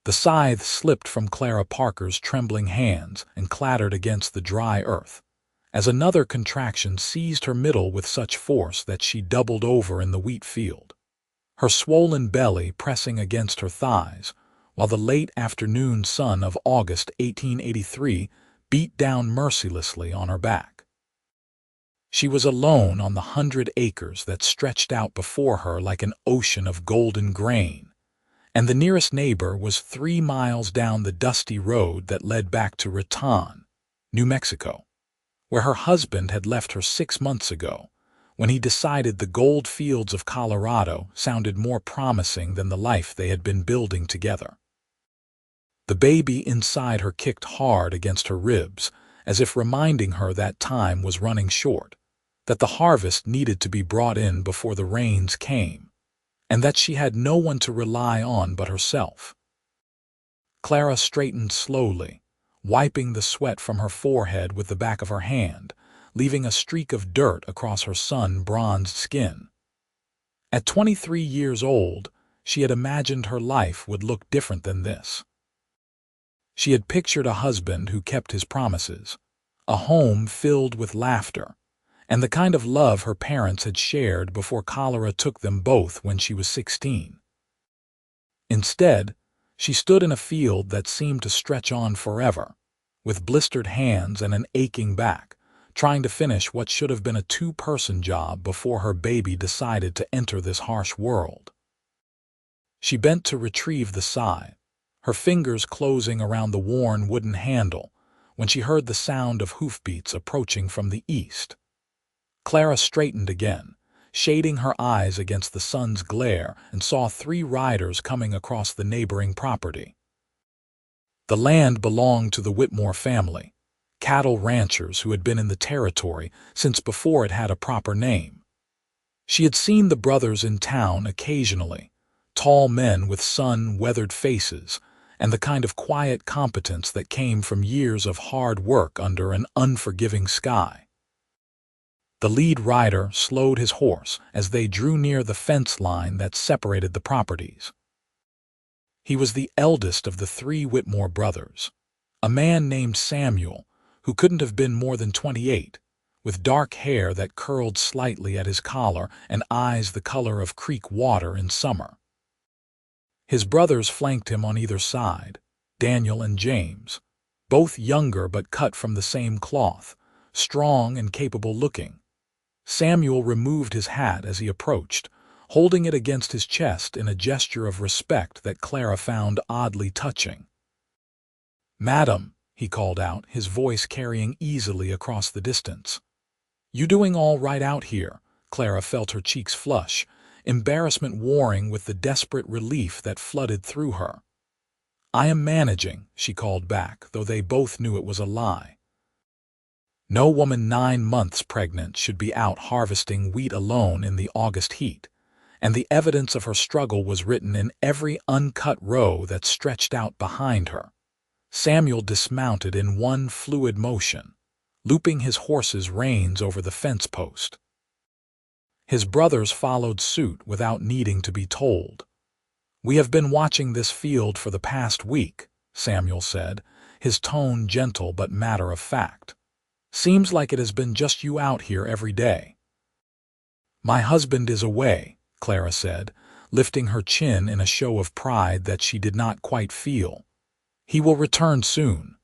The scythe slipped from Clara Parker's trembling hands and clattered against the dry earth, as another contraction seized her middle with such force that she doubled over in the wheat field, her swollen belly pressing against her thighs, while the late afternoon sun of August 1883 beat down mercilessly on her back. She was alone on the 100 acres that stretched out before her like an ocean of golden grain, and the nearest neighbor was 3 miles down the dusty road that led back to Raton, New Mexico, where her husband had left her 6 months ago, when he decided the gold fields of Colorado sounded more promising than the life they had been building together. The baby inside her kicked hard against her ribs, as if reminding her that time was running short, that the harvest needed to be brought in before the rains came, and that she had no one to rely on but herself. Clara straightened slowly, wiping the sweat from her forehead with the back of her hand, leaving a streak of dirt across her sun-bronzed skin. At 23 years old, she had imagined her life would look different than this. She had pictured a husband who kept his promises, a home filled with laughter, and the kind of love her parents had shared before cholera took them both when she was 16. Instead, she stood in a field that seemed to stretch on forever, with blistered hands and an aching back, trying to finish what should have been a 2-person job before her baby decided to enter this harsh world. She bent to retrieve the scythe, her fingers closing around the worn wooden handle, when she heard the sound of hoofbeats approaching from the east. Clara straightened again, shading her eyes against the sun's glare, and saw 3 riders coming across the neighboring property. The land belonged to the Whitmore family, cattle ranchers who had been in the territory since before it had a proper name. She had seen the brothers in town occasionally, tall men with sun-weathered faces, and the kind of quiet competence that came from years of hard work under an unforgiving sky. The lead rider slowed his horse as they drew near the fence line that separated the properties. He was the eldest of the 3 Whitmore brothers, a man named Samuel, who couldn't have been more than 28, with dark hair that curled slightly at his collar and eyes the color of creek water in summer. His brothers flanked him on either side, Daniel and James, both younger but cut from the same cloth, strong and capable-looking. Samuel removed his hat as he approached, holding it against his chest in a gesture of respect that Clara found oddly touching. "Madam," he called out, his voice carrying easily across the distance. "You doing all right out here?" Clara felt her cheeks flush, embarrassment warring with the desperate relief that flooded through her. "I am managing," she called back, though they both knew it was a lie. No woman 9 months pregnant should be out harvesting wheat alone in the August heat, and the evidence of her struggle was written in every uncut row that stretched out behind her. Samuel dismounted in one fluid motion, looping his horse's reins over the fence post. His brothers followed suit without needing to be told. "We have been watching this field for the past week," Samuel said, his tone gentle but matter-of-fact. "Seems like it has been just you out here every day." "My husband is away," Clara said, lifting her chin in a show of pride that she did not quite feel. "He will return soon."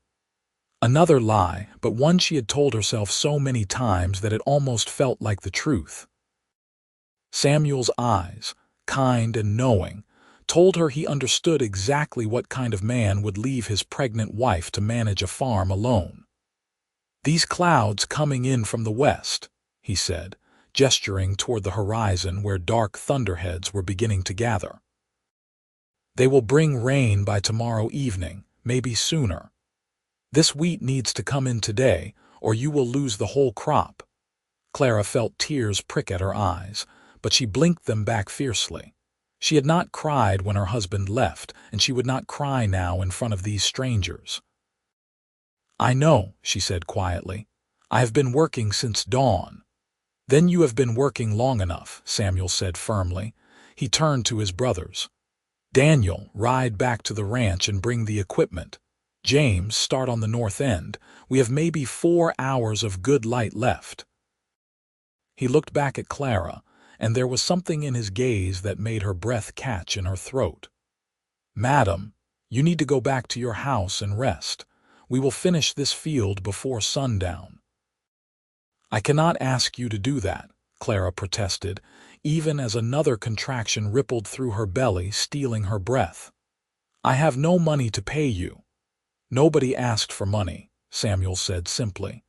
Another lie, but one she had told herself so many times that it almost felt like the truth. Samuel's eyes, kind and knowing, told her he understood exactly what kind of man would leave his pregnant wife to manage a farm alone. "These clouds coming in from the west," he said, gesturing toward the horizon where dark thunderheads were beginning to gather. "They will bring rain by tomorrow evening, maybe sooner. This wheat needs to come in today, or you will lose the whole crop." Clara felt tears prick at her eyes, but she blinked them back fiercely. She had not cried when her husband left, and she would not cry now in front of these strangers. "I know," she said quietly. "I have been working since dawn." "Then you have been working long enough," Samuel said firmly. He turned to his brothers. Daniel, ride back to the ranch and bring the equipment. James, start on the north end. We have maybe 4 hours of good light left. He looked back at Clara, and there was something in his gaze that made her breath catch in her throat. Madam, you need to go back to your house and rest. We will finish this field before sundown. I cannot ask you to do that, Clara protested, even as another contraction rippled through her belly, stealing her breath. I have no money to pay you. Nobody asked for money, Samuel said simply.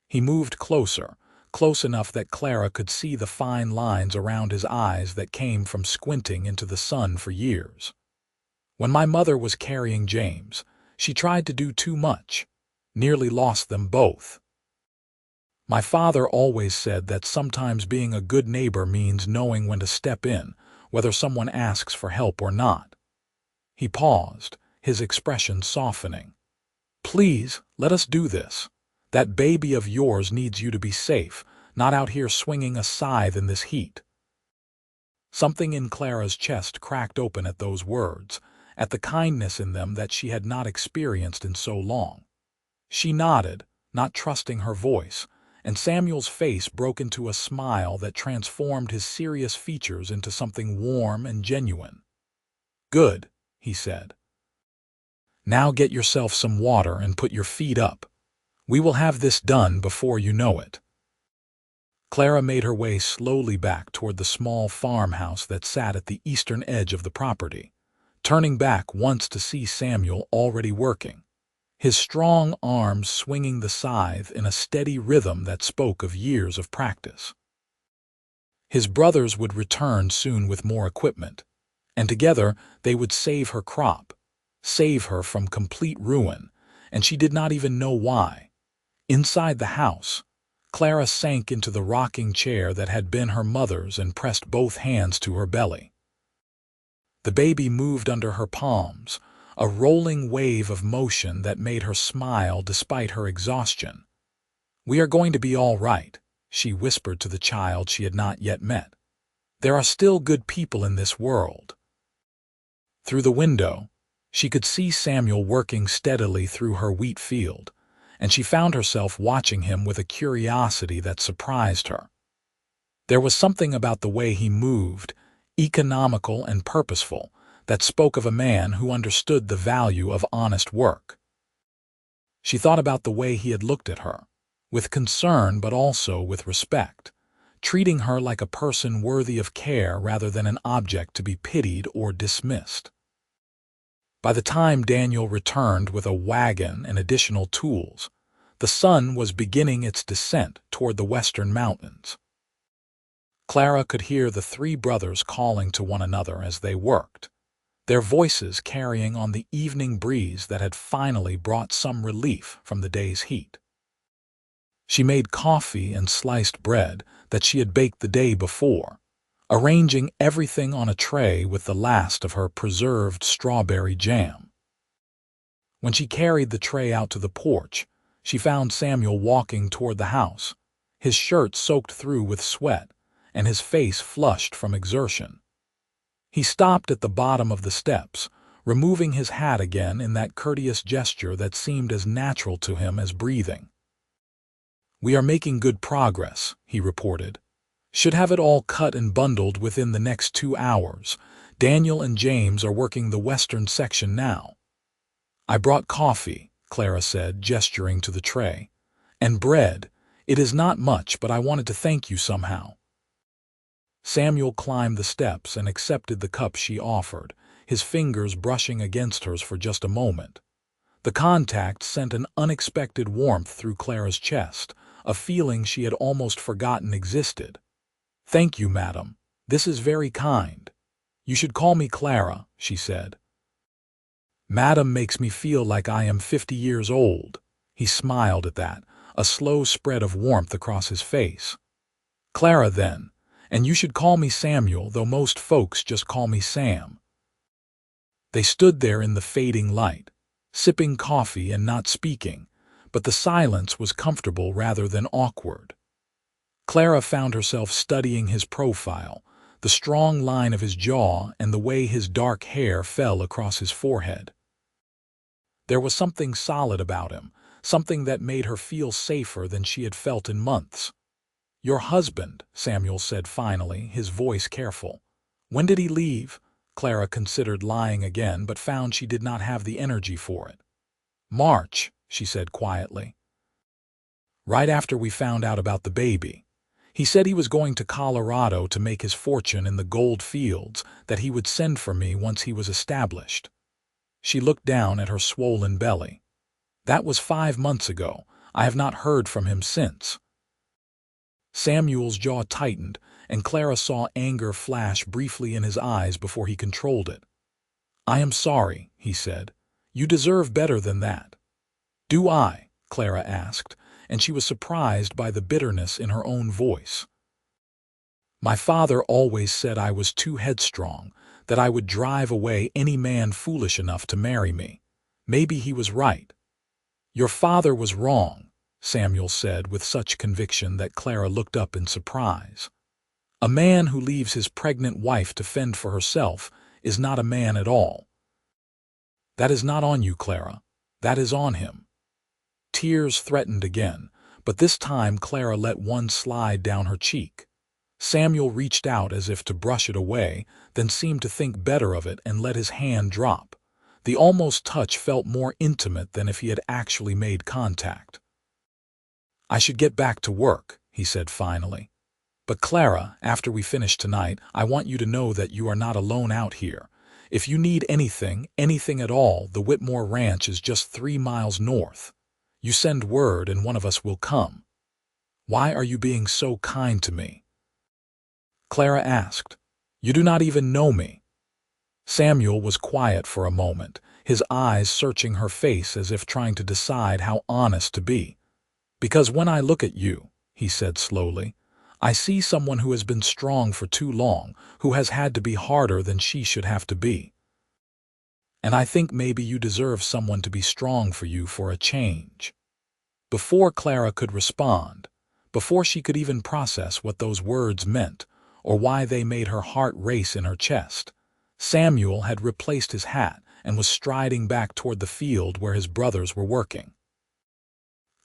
He moved closer, close enough that Clara could see the fine lines around his eyes that came from squinting into the sun for years. When my mother was carrying James, she tried to do too much, nearly lost them both. My father always said that sometimes being a good neighbor means knowing when to step in, whether someone asks for help or not. He paused, his expression softening. Please, let us do this. That baby of yours needs you to be safe, not out here swinging a scythe in this heat. Something in Clara's chest cracked open at those words, at the kindness in them that she had not experienced in so long. She nodded, not trusting her voice, and Samuel's face broke into a smile that transformed his serious features into something warm and genuine. Good, he said. Now get yourself some water and put your feet up. We will have this done before you know it. Clara made her way slowly back toward the small farmhouse that sat at the eastern edge of the property, turning back once to see Samuel already working, his strong arms swinging the scythe in a steady rhythm that spoke of years of practice. His brothers would return soon with more equipment, and together they would save her crop, save her from complete ruin, and she did not even know why. Inside the house, Clara sank into the rocking chair that had been her mother's and pressed both hands to her belly. The baby moved under her palms, a rolling wave of motion that made her smile despite her exhaustion. We are going to be all right, she whispered to the child she had not yet met. There are still good people in this world. Through the window, she could see Samuel working steadily through her wheat field, and she found herself watching him with a curiosity that surprised her. There was something about the way he moved, economical and purposeful, that spoke of a man who understood the value of honest work. She thought about the way he had looked at her, with concern but also with respect, treating her like a person worthy of care rather than an object to be pitied or dismissed. By the time Daniel returned with a wagon and additional tools, the sun was beginning its descent toward the western mountains. Clara could hear the three brothers calling to one another as they worked, their voices carrying on the evening breeze that had finally brought some relief from the day's heat. She made coffee and sliced bread that she had baked the day before, arranging everything on a tray with the last of her preserved strawberry jam. When she carried the tray out to the porch, she found Samuel walking toward the house, his shirt soaked through with sweat and his face flushed from exertion. He stopped at the bottom of the steps, removing his hat again in that courteous gesture that seemed as natural to him as breathing. We are making good progress, he reported. Should have it all cut and bundled within the next 2 hours. Daniel and James are working the western section now. I brought coffee, Clara said, gesturing to the tray. And bread. It is not much, but I wanted to thank you somehow. Samuel climbed the steps and accepted the cup she offered, his fingers brushing against hers for just a moment. The contact sent an unexpected warmth through Clara's chest, a feeling she had almost forgotten existed. Thank you, madam. This is very kind. You should call me Clara, she said. Madam makes me feel like I am 50 years old. He smiled at that, a slow spread of warmth across his face. Clara, then. And you should call me Samuel, though most folks just call me Sam. They stood there in the fading light, sipping coffee and not speaking, but the silence was comfortable rather than awkward. Clara found herself studying his profile, the strong line of his jaw and the way his dark hair fell across his forehead. There was something solid about him, something that made her feel safer than she had felt in months. "Your husband," Samuel said finally, his voice careful. "When did he leave?" Clara considered lying again, but found she did not have the energy for it. "March," she said quietly. "Right after we found out about the baby. He said he was going to Colorado to make his fortune in the gold fields, that he would send for me once he was established." She looked down at her swollen belly. "That was 5 months ago. I have not heard from him since." Samuel's jaw tightened, and Clara saw anger flash briefly in his eyes before he controlled it. "I am sorry," he said. "You deserve better than that." "Do I?" Clara asked, and she was surprised by the bitterness in her own voice. "My father always said I was too headstrong, that I would drive away any man foolish enough to marry me. Maybe he was right." "Your father was wrong," Samuel said with such conviction that Clara looked up in surprise. "A man who leaves his pregnant wife to fend for herself is not a man at all." "That is not on you, Clara. That is on him." Tears threatened again, but this time Clara let one slide down her cheek. Samuel reached out as if to brush it away, then seemed to think better of it and let his hand drop. The almost touch felt more intimate than if he had actually made contact. "I should get back to work," he said finally. "But Clara, after we finish tonight, I want you to know that you are not alone out here. If you need anything at all, the Whitmore Ranch is just 3 miles north. You send word and one of us will come." "Why are you being so kind to me?" Clara asked. "You do not even know me." Samuel was quiet for a moment, his eyes searching her face as if trying to decide how honest to be. "Because when I look at you," he said slowly, "I see someone who has been strong for too long, who has had to be harder than she should have to be. And I think maybe you deserve someone to be strong for you for a change." Before Clara could respond, before she could even process what those words meant, or why they made her heart race in her chest, Samuel had replaced his hat and was striding back toward the field where his brothers were working.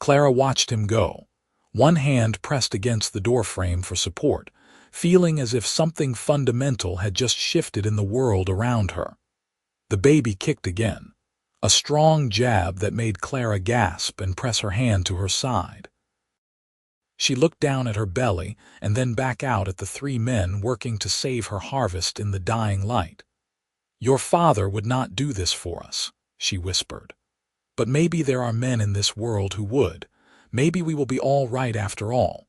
Clara watched him go, one hand pressed against the doorframe for support, feeling as if something fundamental had just shifted in the world around her. The baby kicked again, a strong jab that made Clara gasp and press her hand to her side. She looked down at her belly and then back out at the 3 men working to save her harvest in the dying light. "Your father would not do this for us," she whispered. "But maybe there are men in this world who would. Maybe we will be all right after all."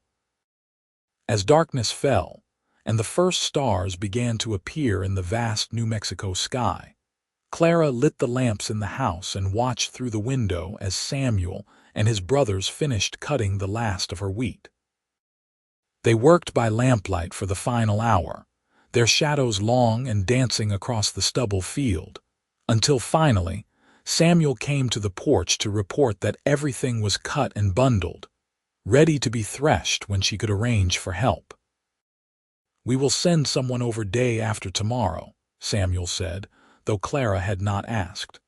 As darkness fell, and the first stars began to appear in the vast New Mexico sky, Clara lit the lamps in the house and watched through the window as Samuel and his brothers finished cutting the last of her wheat. They worked by lamplight for the final hour, their shadows long and dancing across the stubble field, until finally Samuel came to the porch to report that everything was cut and bundled, ready to be threshed when she could arrange for help. "We will send someone over day after tomorrow," Samuel said, though Clara had not asked.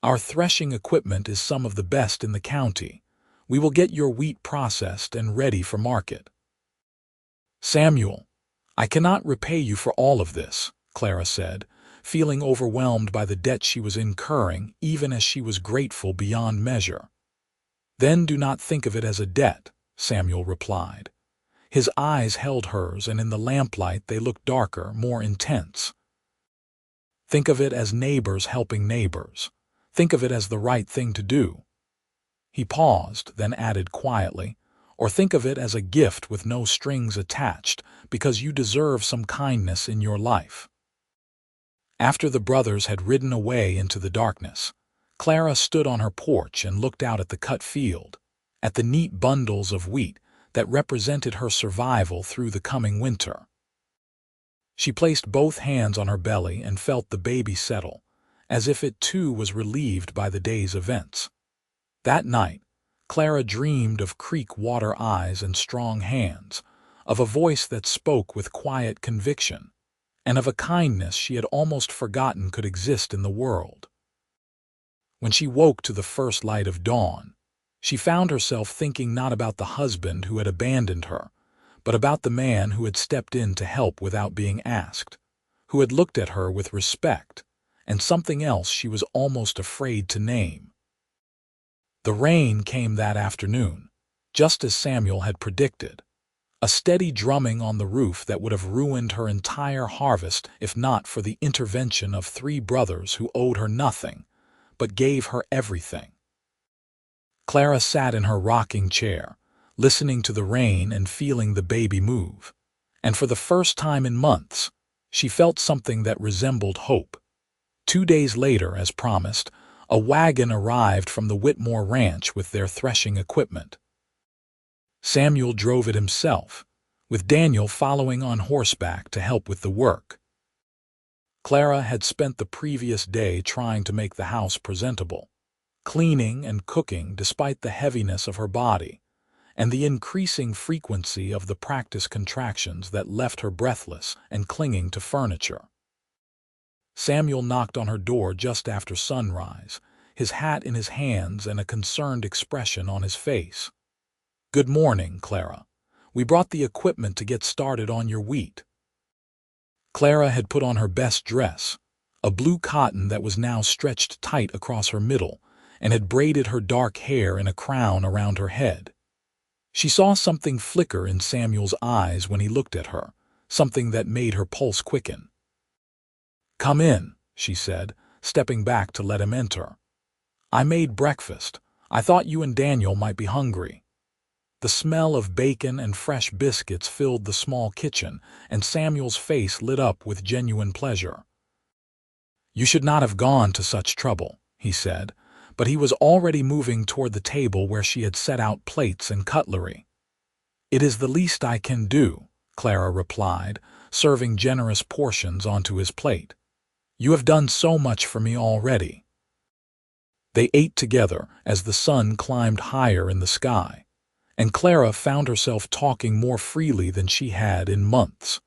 "Our threshing equipment is some of the best in the county. We will get your wheat processed and ready for market." "Samuel, I cannot repay you for all of this," Clara said, feeling overwhelmed by the debt she was incurring even as she was grateful beyond measure. "Then do not think of it as a debt," Samuel replied. His eyes held hers, and in the lamplight they looked darker, more intense. "Think of it as neighbors helping neighbors. Think of it as the right thing to do." He paused, then added quietly, "Or think of it as a gift with no strings attached, because you deserve some kindness in your life." After the brothers had ridden away into the darkness, Clara stood on her porch and looked out at the cut field, at the neat bundles of wheat that represented her survival through the coming winter. She placed both hands on her belly and felt the baby settle, as if it too was relieved by the day's events. That night, Clara dreamed of creek water eyes and strong hands, of a voice that spoke with quiet conviction, and of a kindness she had almost forgotten could exist in the world. When she woke to the first light of dawn, she found herself thinking not about the husband who had abandoned her, but about the man who had stepped in to help without being asked, who had looked at her with respect, and something else she was almost afraid to name. The rain came that afternoon, just as Samuel had predicted, a steady drumming on the roof that would have ruined her entire harvest if not for the intervention of 3 brothers who owed her nothing, but gave her everything. Clara sat in her rocking chair, listening to the rain and feeling the baby move, and for the first time in months, she felt something that resembled hope. 2 days later, as promised, a wagon arrived from the Whitmore Ranch with their threshing equipment. Samuel drove it himself, with Daniel following on horseback to help with the work. Clara had spent the previous day trying to make the house presentable, cleaning and cooking despite the heaviness of her body and the increasing frequency of the practice contractions that left her breathless and clinging to furniture. Samuel knocked on her door just after sunrise, his hat in his hands and a concerned expression on his face. "Good morning, Clara. We brought the equipment to get started on your wheat." Clara had put on her best dress, a blue cotton that was now stretched tight across her middle, and had braided her dark hair in a crown around her head. She saw something flicker in Samuel's eyes when he looked at her, something that made her pulse quicken. "Come in," she said, stepping back to let him enter. "I made breakfast. I thought you and Daniel might be hungry." The smell of bacon and fresh biscuits filled the small kitchen, and Samuel's face lit up with genuine pleasure. "You should not have gone to such trouble," he said, but he was already moving toward the table where she had set out plates and cutlery. "It is the least I can do," Clara replied, serving generous portions onto his plate. "You have done so much for me already." They ate together as the sun climbed higher in the sky, and Clara found herself talking more freely than she had in months.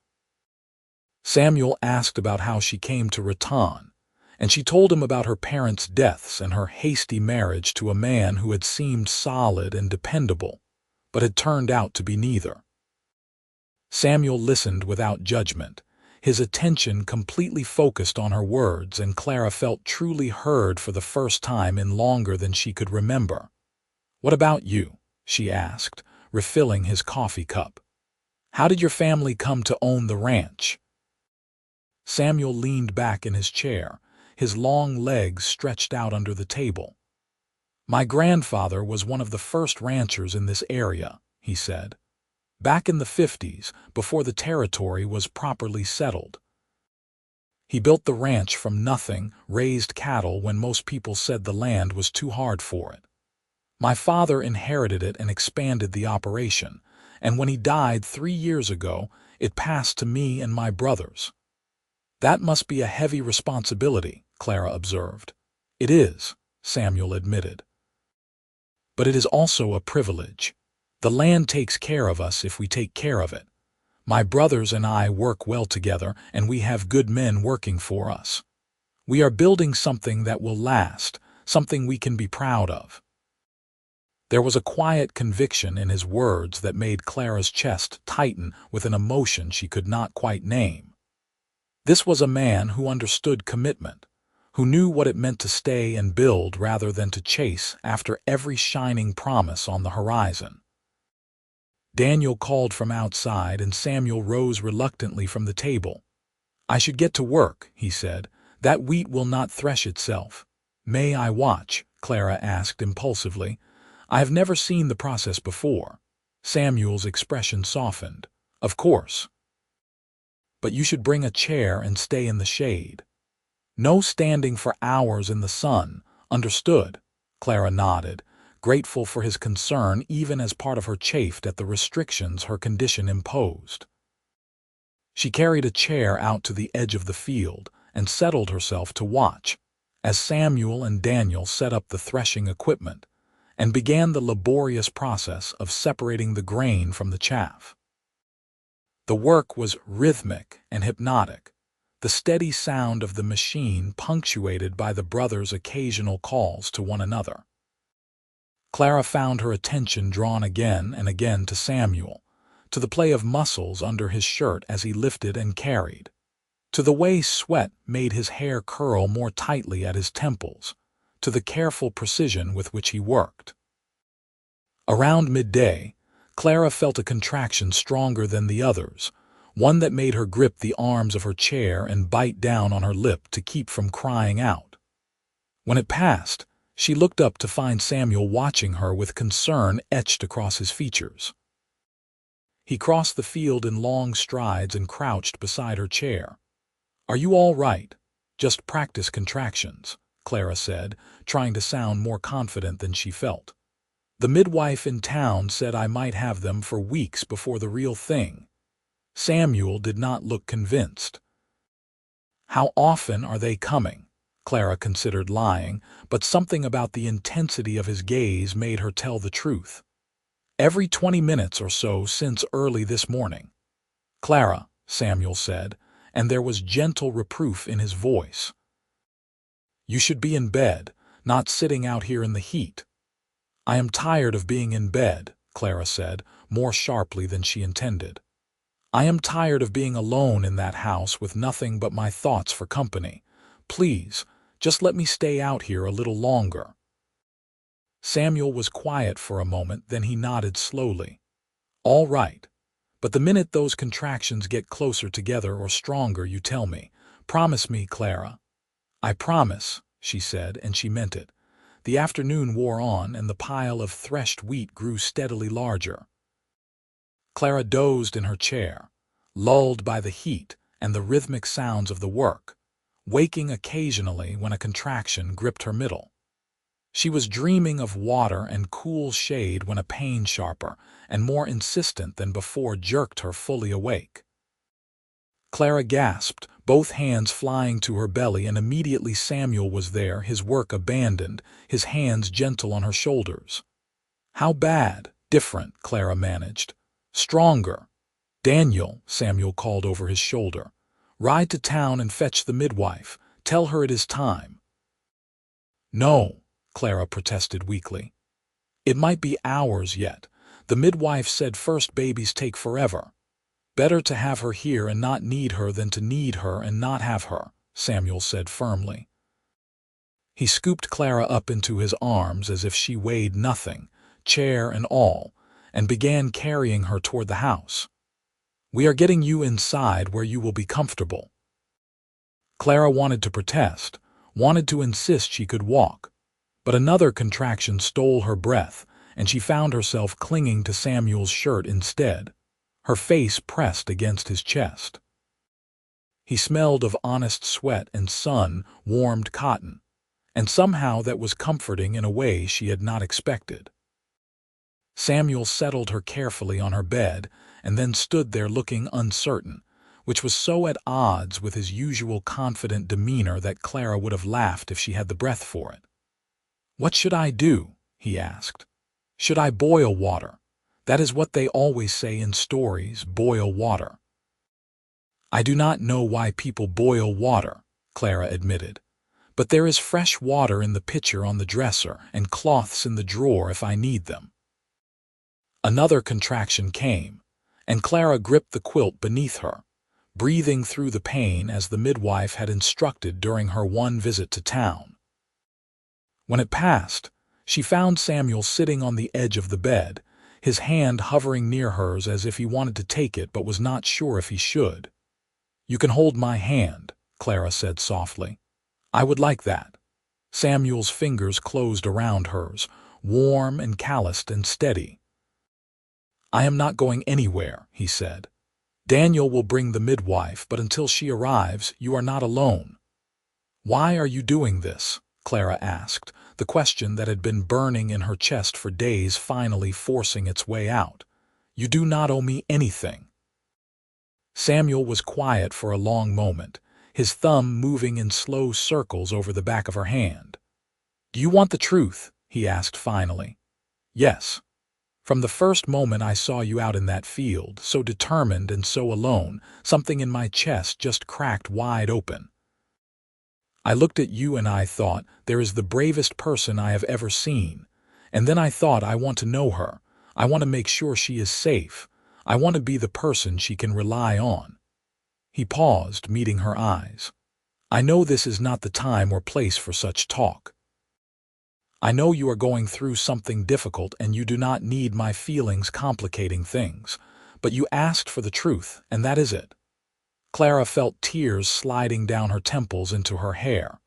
Samuel asked about how she came to Raton, and she told him about her parents' deaths and her hasty marriage to a man who had seemed solid and dependable, but had turned out to be neither. Samuel listened without judgment, his attention completely focused on her words, and Clara felt truly heard for the first time in longer than she could remember. "What about you?" she asked, refilling his coffee cup. "How did your family come to own the ranch?" Samuel leaned back in his chair, his long legs stretched out under the table. "My grandfather was one of the first ranchers in this area," he said. "Back in the 50s, before the territory was properly settled. He built the ranch from nothing, raised cattle when most people said the land was too hard for it. My father inherited it and expanded the operation, and when he died 3 years ago, it passed to me and my brothers." "That must be a heavy responsibility," Clara observed. "It is," Samuel admitted. "But it is also a privilege. The land takes care of us if we take care of it. My brothers and I work well together, and we have good men working for us. We are building something that will last, something we can be proud of." There was a quiet conviction in his words that made Clara's chest tighten with an emotion she could not quite name. This was a man who understood commitment, who knew what it meant to stay and build rather than to chase after every shining promise on the horizon. Daniel called from outside, and Samuel rose reluctantly from the table. "I should get to work," he said. "That wheat will not thresh itself." "May I watch?" Clara asked impulsively. "I have never seen the process before." Samuel's expression softened. "Of course. But you should bring a chair and stay in the shade. No standing for hours in the sun, understood?" Clara nodded, grateful for his concern even as part of her chafed at the restrictions her condition imposed. She carried a chair out to the edge of the field and settled herself to watch, as Samuel and Daniel set up the threshing equipment and began the laborious process of separating the grain from the chaff. The work was rhythmic and hypnotic, the steady sound of the machine punctuated by the brothers' occasional calls to one another. Clara found her attention drawn again and again to Samuel, to the play of muscles under his shirt as he lifted and carried, to the way sweat made his hair curl more tightly at his temples, to the careful precision with which he worked. Around midday, Clara felt a contraction stronger than the others, one that made her grip the arms of her chair and bite down on her lip to keep from crying out. When it passed, she looked up to find Samuel watching her with concern etched across his features. He crossed the field in long strides and crouched beside her chair. "Are you all right? Just practice contractions," Clara said, trying to sound more confident than she felt. "The midwife in town said I might have them for weeks before the real thing." Samuel did not look convinced. "How often are they coming?" Clara considered lying, but something about the intensity of his gaze made her tell the truth. "Every 20 minutes or so since early this morning." "Clara," Samuel said, and there was gentle reproof in his voice. "You should be in bed, not sitting out here in the heat." "I am tired of being in bed," Clara said, more sharply than she intended. "I am tired of being alone in that house with nothing but my thoughts for company. Please, just let me stay out here a little longer." Samuel was quiet for a moment, then he nodded slowly. "All right. But the minute those contractions get closer together or stronger, you tell me. Promise me, Clara." "I promise," she said, and she meant it. The afternoon wore on, and the pile of threshed wheat grew steadily larger. Clara dozed in her chair, lulled by the heat and the rhythmic sounds of the work, waking occasionally when a contraction gripped her middle. She was dreaming of water and cool shade when a pain sharper and more insistent than before jerked her fully awake. Clara gasped, both hands flying to her belly, and immediately Samuel was there, his work abandoned, his hands gentle on her shoulders. "How bad?" "Different," Clara managed. "Stronger." "Daniel," Samuel called over his shoulder, "ride to town and fetch the midwife. Tell her it is time." "No," Clara protested weakly. "It might be hours yet. The midwife said first babies take forever. Better to have her here and not need her than to need her and not have her," Samuel said firmly. He scooped Clara up into his arms as if she weighed nothing, chair and all, and began carrying her toward the house. "We are getting you inside where you will be comfortable." Clara wanted to protest, wanted to insist she could walk, but another contraction stole her breath, and she found herself clinging to Samuel's shirt instead, her face pressed against his chest. He smelled of honest sweat and sun-warmed cotton, and somehow that was comforting in a way she had not expected. Samuel settled her carefully on her bed and then stood there looking uncertain, which was so at odds with his usual confident demeanor that Clara would have laughed if she had the breath for it. "What should I do?" he asked. "Should I boil water? That is what they always say in stories, boil water." "I do not know why people boil water," Clara admitted, "but there is fresh water in the pitcher on the dresser and cloths in the drawer if I need them." Another contraction came, and Clara gripped the quilt beneath her, breathing through the pain as the midwife had instructed during her one visit to town. When it passed, she found Samuel sitting on the edge of the bed, his hand hovering near hers as if he wanted to take it but was not sure if he should. "You can hold my hand," Clara said softly. "I would like that." Samuel's fingers closed around hers, warm and calloused and steady. "I am not going anywhere," he said. "Daniel will bring the midwife, but until she arrives, you are not alone." "Why are you doing this?" Clara asked, the question that had been burning in her chest for days finally forcing its way out. "You do not owe me anything." Samuel was quiet for a long moment, his thumb moving in slow circles over the back of her hand. "Do you want the truth?" he asked finally. "Yes." From the first moment I saw you out in that field, so determined and so alone, something in my chest just cracked wide open. I looked at you and I thought, there is the bravest person I have ever seen. And then I thought, I want to know her. I want to make sure she is safe. I want to be the person she can rely on. He paused, meeting her eyes. I know this is not the time or place for such talk. I know you are going through something difficult and you do not need my feelings complicating things. But you asked for the truth, and that is it. Clara felt tears sliding down her temples into her hair.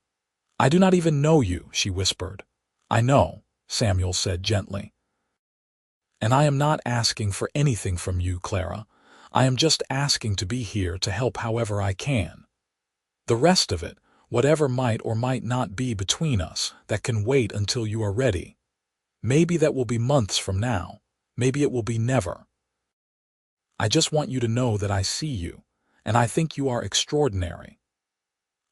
I do not even know you, she whispered. I know, Samuel said gently. And I am not asking for anything from you, Clara. I am just asking to be here to help however I can. The rest of it, whatever might or might not be between us, that can wait until you are ready. Maybe that will be months from now. Maybe it will be never. I just want you to know that I see you, and I think you are extraordinary.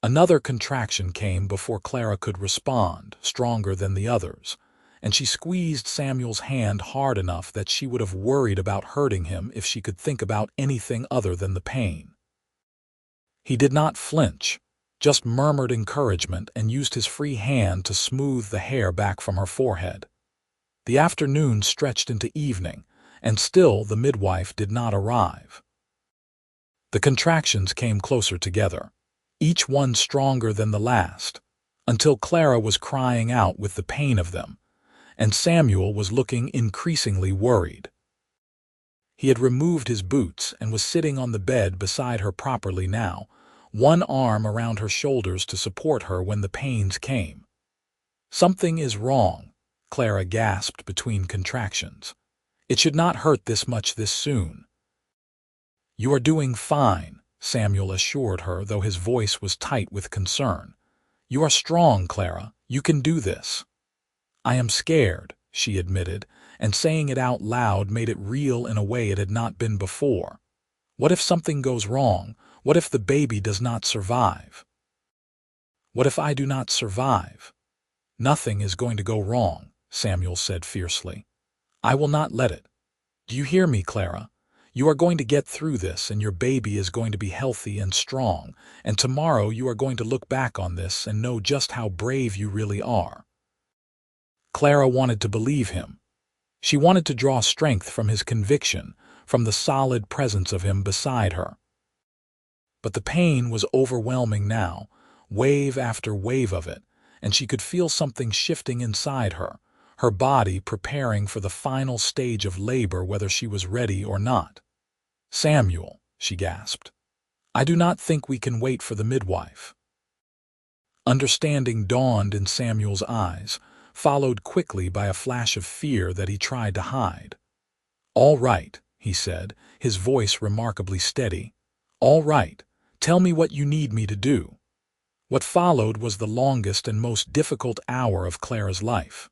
Another contraction came before Clara could respond, stronger than the others, and she squeezed Samuel's hand hard enough that she would have worried about hurting him if she could think about anything other than the pain. He did not flinch, just murmured encouragement and used his free hand to smooth the hair back from her forehead. The afternoon stretched into evening, and still the midwife did not arrive. The contractions came closer together, each one stronger than the last, until Clara was crying out with the pain of them, and Samuel was looking increasingly worried. He had removed his boots and was sitting on the bed beside her properly now, one arm around her shoulders to support her when the pains came. Something is wrong, Clara gasped between contractions. It should not hurt this much this soon. You are doing fine, Samuel assured her, though his voice was tight with concern. You are strong, Clara. You can do this. I am scared, she admitted, and saying it out loud made it real in a way it had not been before. What if something goes wrong? What if the baby does not survive? What if I do not survive? Nothing is going to go wrong, Samuel said fiercely. I will not let it. Do you hear me, Clara? You are going to get through this, and your baby is going to be healthy and strong, and tomorrow you are going to look back on this and know just how brave you really are. Clara wanted to believe him. She wanted to draw strength from his conviction, from the solid presence of him beside her. But the pain was overwhelming now, wave after wave of it, and she could feel something shifting inside her, her body preparing for the final stage of labor whether she was ready or not. Samuel, she gasped, I do not think we can wait for the midwife. Understanding dawned in Samuel's eyes, followed quickly by a flash of fear that he tried to hide. All right, he said, his voice remarkably steady. All right, tell me what you need me to do. What followed was the longest and most difficult hour of Clara's life.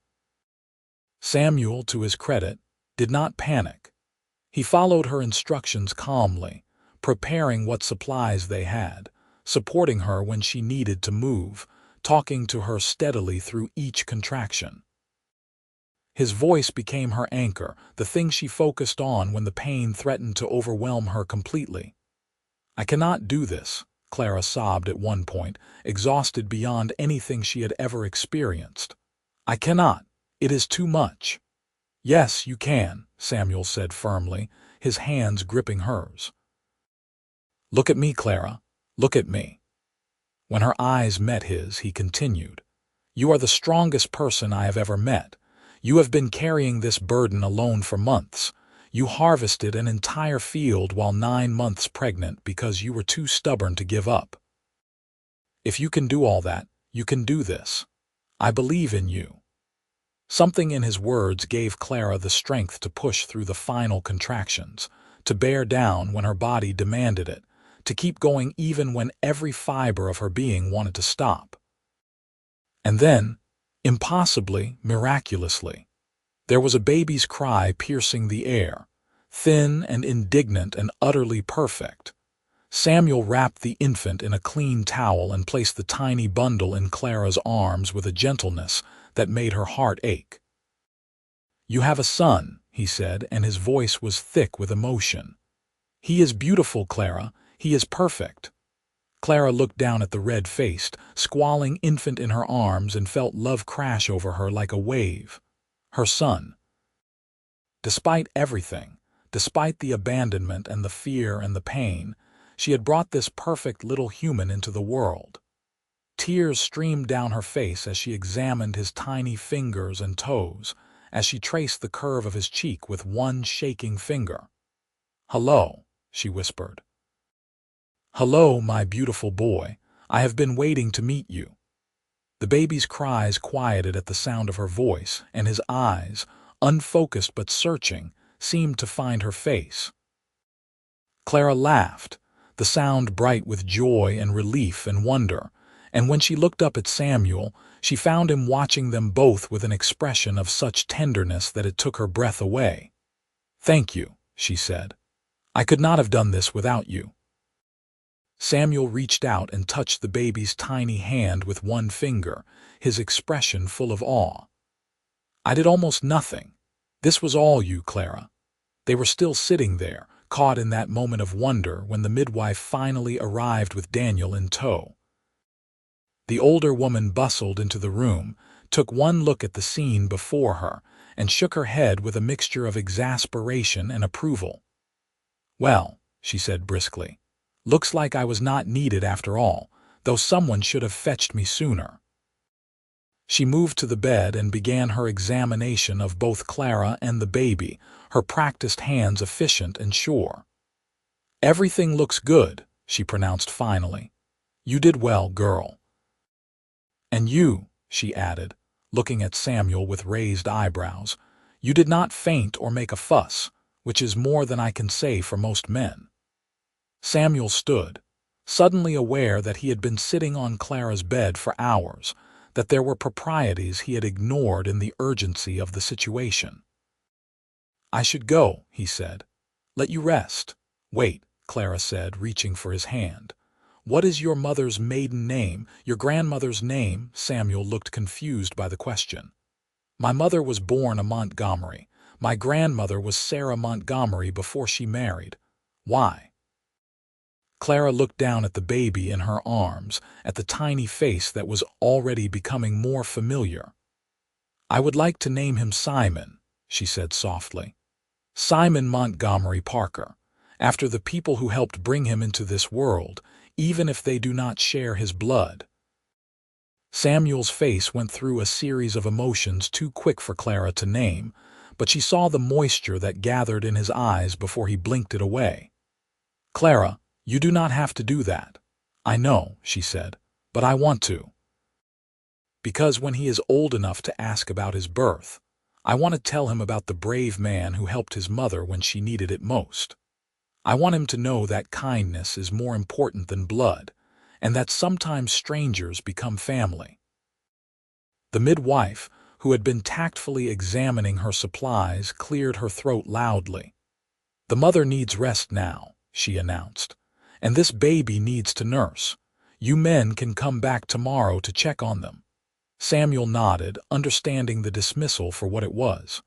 Samuel, to his credit, did not panic. He followed her instructions calmly, preparing what supplies they had, supporting her when she needed to move, talking to her steadily through each contraction. His voice became her anchor, the thing she focused on when the pain threatened to overwhelm her completely. I cannot do this, Clara sobbed at one point, exhausted beyond anything she had ever experienced. I cannot. It is too much. Yes, you can, Samuel said firmly, his hands gripping hers. Look at me, Clara. Look at me. When her eyes met his, he continued, You are the strongest person I have ever met. You have been carrying this burden alone for months. You harvested an entire field while 9 months pregnant because you were too stubborn to give up. If you can do all that, you can do this. I believe in you. Something in his words gave Clara the strength to push through the final contractions, to bear down when her body demanded it, to keep going even when every fiber of her being wanted to stop. And then, impossibly, miraculously, there was a baby's cry piercing the air, thin and indignant and utterly perfect. Samuel wrapped the infant in a clean towel and placed the tiny bundle in Clara's arms with a gentleness that made her heart ache. You have a son, he said, and his voice was thick with emotion. "He is beautiful, Clara. He is perfect." Clara looked down at the red-faced, squalling infant in her arms and felt love crash over her like a wave. Her son. Despite everything, despite the abandonment and the fear and the pain, she had brought this perfect little human into the world. Tears streamed down her face as she examined his tiny fingers and toes, as she traced the curve of his cheek with one shaking finger. "Hello," she whispered. "Hello, my beautiful boy. I have been waiting to meet you." The baby's cries quieted at the sound of her voice, and his eyes, unfocused but searching, seemed to find her face. Clara laughed, the sound bright with joy and relief and wonder, and when she looked up at Samuel, she found him watching them both with an expression of such tenderness that it took her breath away. "Thank you," she said. "I could not have done this without you." Samuel reached out and touched the baby's tiny hand with one finger, his expression full of awe. "I did almost nothing. This was all you, Clara." They were still sitting there, caught in that moment of wonder when the midwife finally arrived with Daniel in tow. The older woman bustled into the room, took one look at the scene before her, and shook her head with a mixture of exasperation and approval. "Well," she said briskly, "looks like I was not needed after all, though someone should have fetched me sooner." She moved to the bed and began her examination of both Clara and the baby, her practiced hands efficient and sure. "Everything looks good," she pronounced finally. "You did well, girl." "And you," she added, looking at Samuel with raised eyebrows, "you did not faint or make a fuss, which is more than I can say for most men." Samuel stood, suddenly aware that he had been sitting on Clara's bed for hours, that there were proprieties he had ignored in the urgency of the situation. "I should go," he said. "Let you rest." "Wait," Clara said, reaching for his hand. "What is your mother's maiden name, your grandmother's name?" Samuel looked confused by the question. "My mother was born a Montgomery. My grandmother was Sarah Montgomery before she married." "Why?" Clara looked down at the baby in her arms, at the tiny face that was already becoming more familiar. "I would like to name him Simon," she said softly. "Simon Montgomery Parker, after the people who helped bring him into this world, even if they do not share his blood." Samuel's face went through a series of emotions too quick for Clara to name, but she saw the moisture that gathered in his eyes before he blinked it away. "Clara, you do not have to do that." "I know," she said, "but I want to. Because when he is old enough to ask about his birth, I want to tell him about the brave man who helped his mother when she needed it most. I want him to know that kindness is more important than blood, and that sometimes strangers become family." The midwife, who had been tactfully examining her supplies, cleared her throat loudly. "The mother needs rest now," she announced, "and this baby needs to nurse. You men can come back tomorrow to check on them." Samuel nodded, understanding the dismissal for what it was.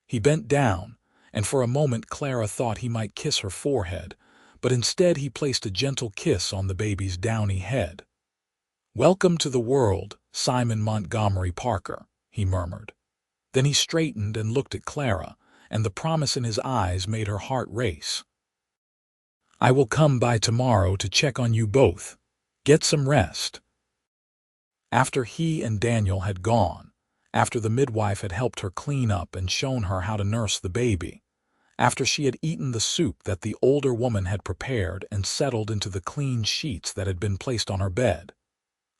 He bent down, and for a moment Clara thought he might kiss her forehead, but instead he placed a gentle kiss on the baby's downy head. "Welcome to the world, Simon Montgomery Parker," he murmured. Then he straightened and looked at Clara, and the promise in his eyes made her heart race. "I will come by tomorrow to check on you both. Get some rest." After he and Daniel had gone, after the midwife had helped her clean up and shown her how to nurse the baby, after she had eaten the soup that the older woman had prepared and settled into the clean sheets that had been placed on her bed,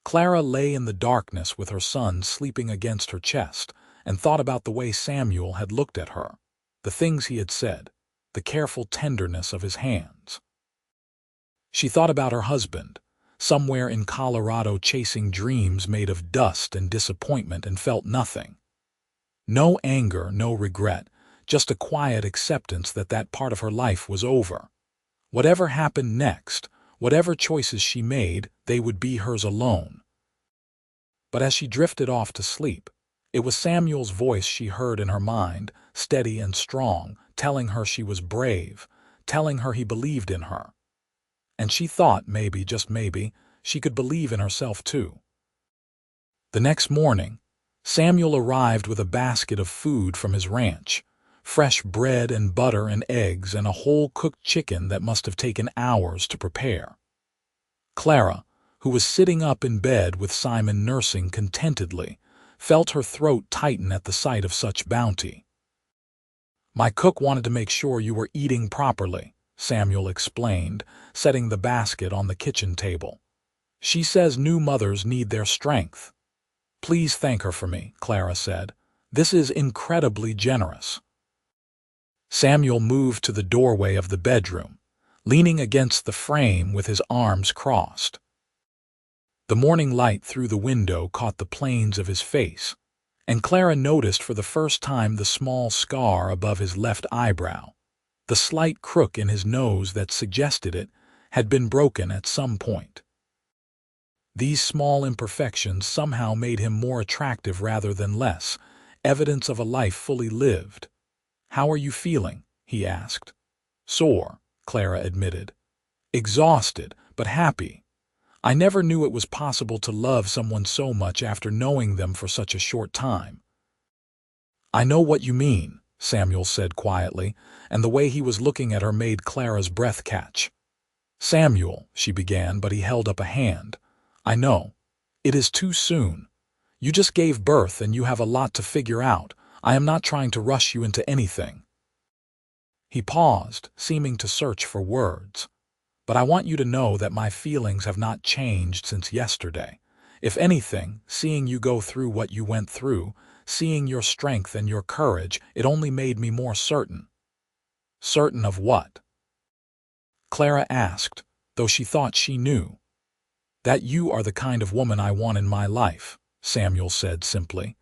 Clara lay in the darkness with her son sleeping against her chest and thought about the way Samuel had looked at her, the things he had said, the careful tenderness of his hands. She thought about her husband, somewhere in Colorado chasing dreams made of dust and disappointment, and felt nothing. No anger, no regret, just a quiet acceptance that that part of her life was over. Whatever happened next, whatever choices she made, they would be hers alone. But as she drifted off to sleep, It was Samuel's voice she heard in her mind, steady and strong, telling her she was brave, telling her he believed in her. And she thought maybe, just maybe, she could believe in herself too. The next morning, Samuel arrived with a basket of food from his ranch, fresh bread and butter and eggs and a whole cooked chicken that must have taken hours to prepare. Clara, who was sitting up in bed with Simon nursing contentedly, felt her throat tighten at the sight of such bounty. "My cook wanted to make sure you were eating properly," Samuel explained, setting the basket on the kitchen table. "She says new mothers need their strength." "Please thank her for me," Clara said. "This is incredibly generous." Samuel moved to the doorway of the bedroom, leaning against the frame with his arms crossed. The morning light through the window caught the planes of his face, and Clara noticed for the first time the small scar above his left eyebrow. The slight crook in his nose that suggested it had been broken at some point. These small imperfections somehow made him more attractive rather than less, evidence of a life fully lived. "How are you feeling?" he asked. "Sore," Clara admitted. "Exhausted, but happy. I never knew it was possible to love someone so much after knowing them for such a short time." "I know what you mean," Samuel said quietly, and the way he was looking at her made Clara's breath catch. "Samuel," she began, but he held up a hand. "I know. It is too soon. You just gave birth and you have a lot to figure out. I am not trying to rush you into anything." He paused, seeming to search for words. "But I want you to know that my feelings have not changed since yesterday. If anything, seeing you go through what you went through, seeing your strength and your courage, it only made me more certain." "Certain of what?" Clara asked, though she thought she knew. "That you are the kind of woman I want in my life," Samuel said simply.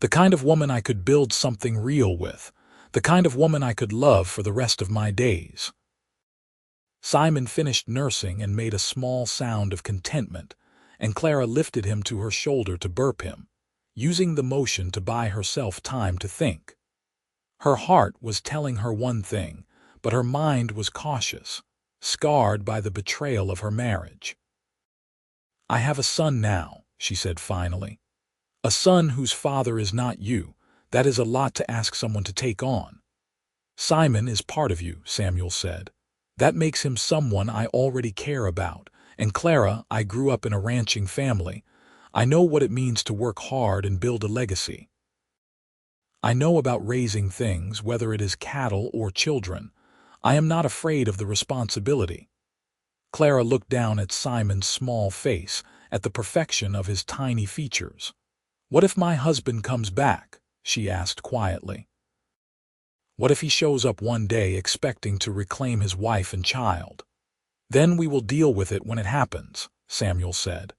"The kind of woman I could build something real with. The kind of woman I could love for the rest of my days." Simon finished nursing and made a small sound of contentment, and Clara lifted him to her shoulder to burp him, using the motion to buy herself time to think. Her heart was telling her one thing, but her mind was cautious, scarred by the betrayal of her marriage. "I have a son now," she said finally. "A son whose father is not you. That is a lot to ask someone to take on." "Simon is part of you," Samuel said. "That makes him someone I already care about. And Clara, I grew up in a ranching family. I know what it means to work hard and build a legacy. I know about raising things, whether it is cattle or children. I am not afraid of the responsibility." Clara looked down at Simon's small face, at the perfection of his tiny features. "What if my husband comes back?" she asked quietly. "What if he shows up one day expecting to reclaim his wife and child?" "Then we will deal with it when it happens," Samuel said.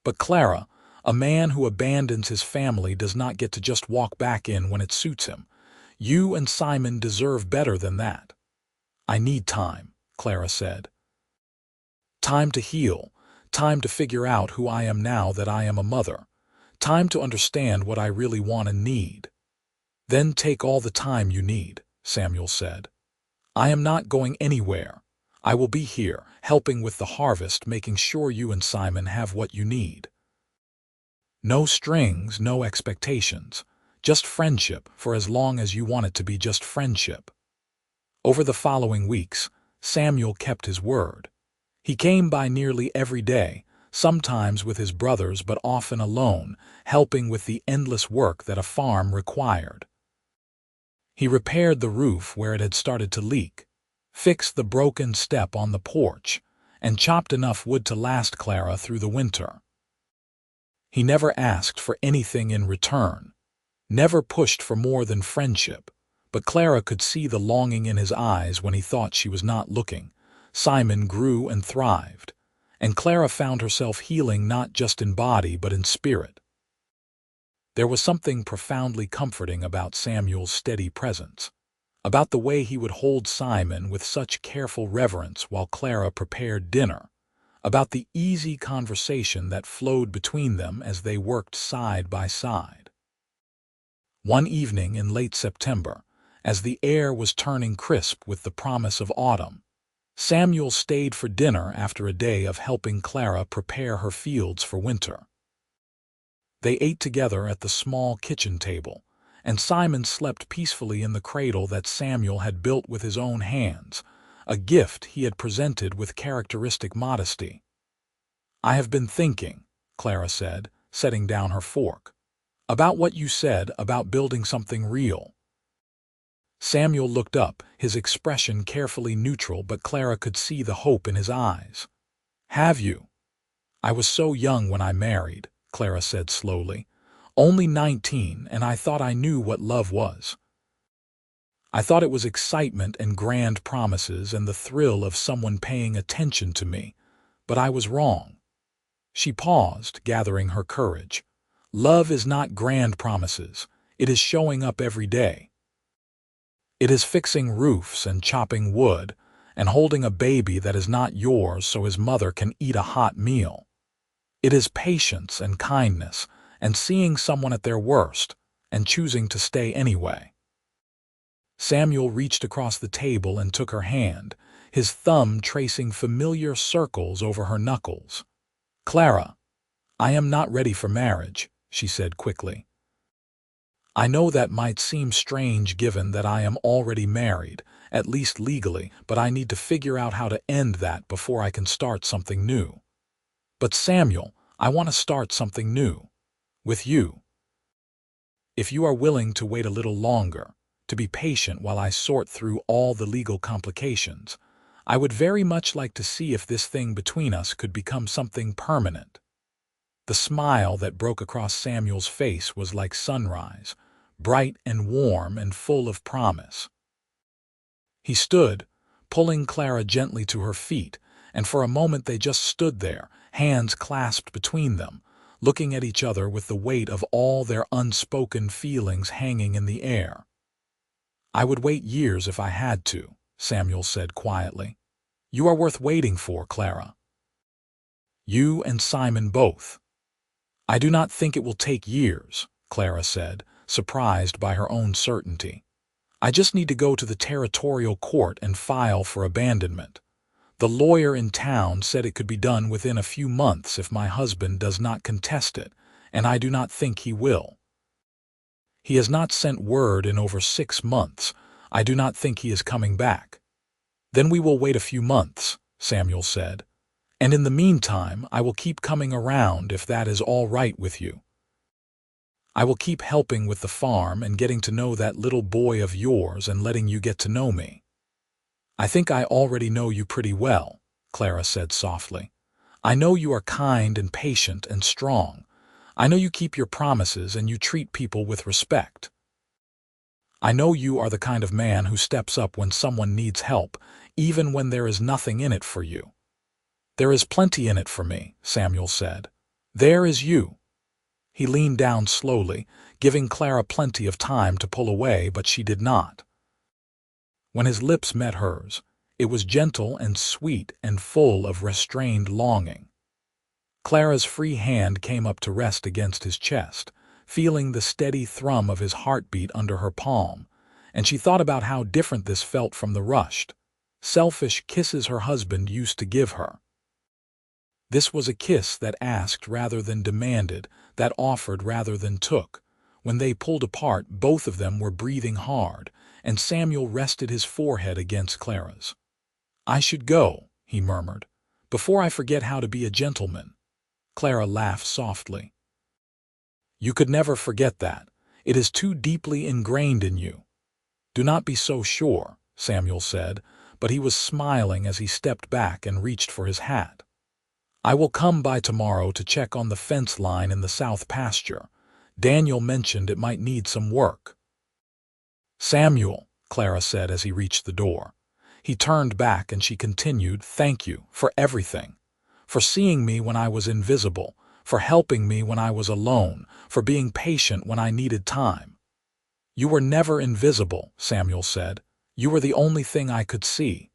"But Clara, a man who abandons his family does not get to just walk back in when it suits him. You and Simon deserve better than that." "I need time," Clara said. "Time to heal, time to figure out who I am now that I am a mother, time to understand what I really want and need." "Then take all the time you need," Samuel said. "I am not going anywhere. I will be here, helping with the harvest, making sure you and Simon have what you need. No strings, no expectations, just friendship for as long as you want it to be just friendship." Over the following weeks, Samuel kept his word. He came by nearly every day, sometimes with his brothers but often alone, helping with the endless work that a farm required. He repaired the roof where it had started to leak, fixed the broken step on the porch, and chopped enough wood to last Clara through the winter. He never asked for anything in return, never pushed for more than friendship, but Clara could see the longing in his eyes when he thought she was not looking. Simon grew and thrived, and Clara found herself healing not just in body but in spirit. There was something profoundly comforting about Samuel's steady presence, about the way he would hold Simon with such careful reverence while Clara prepared dinner, about the easy conversation that flowed between them as they worked side by side. One evening in late September, as the air was turning crisp with the promise of autumn, Samuel stayed for dinner after a day of helping Clara prepare her fields for winter. They ate together at the small kitchen table, and Simon slept peacefully in the cradle that Samuel had built with his own hands, a gift he had presented with characteristic modesty. "I have been thinking," Clara said, setting down her fork, "about what you said about building something real." Samuel looked up, his expression carefully neutral, but Clara could see the hope in his eyes. "Have you?" "I was so young when I married," Clara said slowly. "Only 19, and I thought I knew what love was. I thought it was excitement and grand promises and the thrill of someone paying attention to me, but I was wrong." She paused, gathering her courage. "Love is not grand promises. It is showing up every day. It is fixing roofs and chopping wood and holding a baby that is not yours so his mother can eat a hot meal. It is patience and kindness and seeing someone at their worst and choosing to stay anyway." Samuel reached across the table and took her hand, his thumb tracing familiar circles over her knuckles. "Clara, I am not ready for marriage," she said quickly. "I know that might seem strange given that I am already married, at least legally, but I need to figure out how to end that before I can start something new. But Samuel, I want to start something new. With you. If you are willing to wait a little longer, to be patient while I sort through all the legal complications, I would very much like to see if this thing between us could become something permanent." The smile that broke across Samuel's face was like sunrise, bright and warm and full of promise. He stood, pulling Clara gently to her feet, and for a moment they just stood there, hands clasped between them, looking at each other with the weight of all their unspoken feelings hanging in the air. "I would wait years if I had to," Samuel said quietly. "You are worth waiting for, Clara. You and Simon both." "I do not think it will take years," Clara said, surprised by her own certainty. "I just need to go to the territorial court and file for abandonment. The lawyer in town said it could be done within a few months if my husband does not contest it, and I do not think he will. He has not sent word in over 6 months. I do not think he is coming back." "Then we will wait a few months," Samuel said. "And in the meantime, I will keep coming around if that is all right with you. I will keep helping with the farm and getting to know that little boy of yours and letting you get to know me." "I think I already know you pretty well," Clara said softly. "I know you are kind and patient and strong. I know you keep your promises and you treat people with respect. I know you are the kind of man who steps up when someone needs help, even when there is nothing in it for you." "There is plenty in it for me," Samuel said. "There is you." He leaned down slowly, giving Clara plenty of time to pull away, but she did not. When his lips met hers, it was gentle and sweet and full of restrained longing. Clara's free hand came up to rest against his chest, feeling the steady thrum of his heartbeat under her palm, and she thought about how different this felt from the rushed, selfish kisses her husband used to give her. This was a kiss that asked rather than demanded, that offered rather than took. When they pulled apart, both of them were breathing hard, and Samuel rested his forehead against Clara's. "I should go," he murmured, "before I forget how to be a gentleman." Clara laughed softly. "You could never forget that. It is too deeply ingrained in you." "Do not be so sure," Samuel said, but he was smiling as he stepped back and reached for his hat. "I will come by tomorrow to check on the fence line in the south pasture. Daniel mentioned it might need some work." "Samuel," Clara said as he reached the door. He turned back and she continued, "Thank you for everything. For seeing me when I was invisible, for helping me when I was alone, for being patient when I needed time." "You were never invisible," Samuel said. "You were the only thing I could see."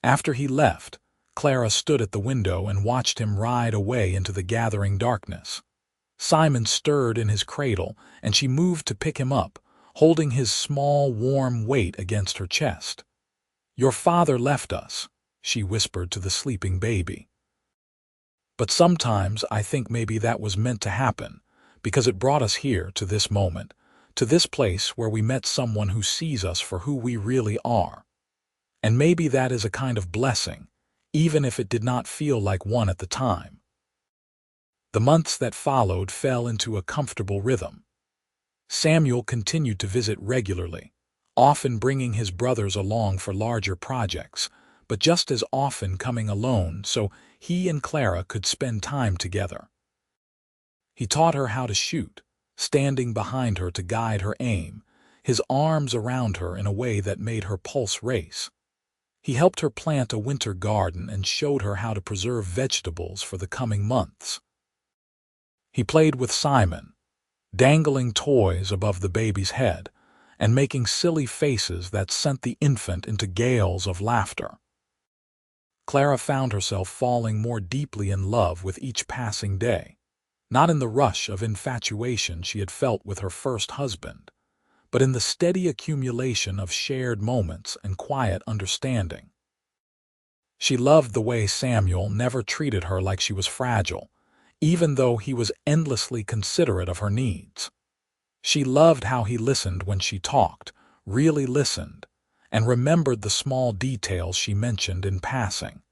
After he left, Clara stood at the window and watched him ride away into the gathering darkness. Simon stirred in his cradle, and she moved to pick him up, holding his small, warm weight against her chest. "Your father left us," she whispered to the sleeping baby. "But sometimes I think maybe that was meant to happen, because it brought us here to this moment, to this place where we met someone who sees us for who we really are. And maybe that is a kind of blessing, even if it did not feel like one at the time." The months that followed fell into a comfortable rhythm. Samuel continued to visit regularly, often bringing his brothers along for larger projects, but just as often coming alone so he and Clara could spend time together. He taught her how to shoot, standing behind her to guide her aim, his arms around her in a way that made her pulse race. He helped her plant a winter garden and showed her how to preserve vegetables for the coming months. He played with Simon, dangling toys above the baby's head and making silly faces that sent the infant into gales of laughter. Clara found herself falling more deeply in love with each passing day, not in the rush of infatuation she had felt with her first husband, but in the steady accumulation of shared moments and quiet understanding. She loved the way Samuel never treated her like she was fragile, even though he was endlessly considerate of her needs. She loved how he listened when she talked, really listened, and remembered the small details she mentioned in passing.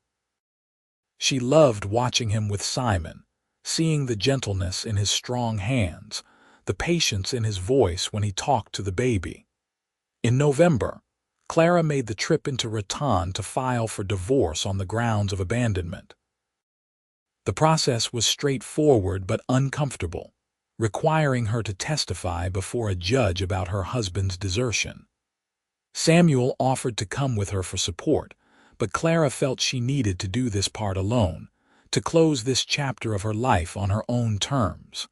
She loved watching him with Simon, seeing the gentleness in his strong hands, the patience in his voice when he talked to the baby. In November, Clara made the trip into Raton to file for divorce on the grounds of abandonment. The process was straightforward but uncomfortable, requiring her to testify before a judge about her husband's desertion. Samuel offered to come with her for support, but Clara felt she needed to do this part alone, to close this chapter of her life on her own terms.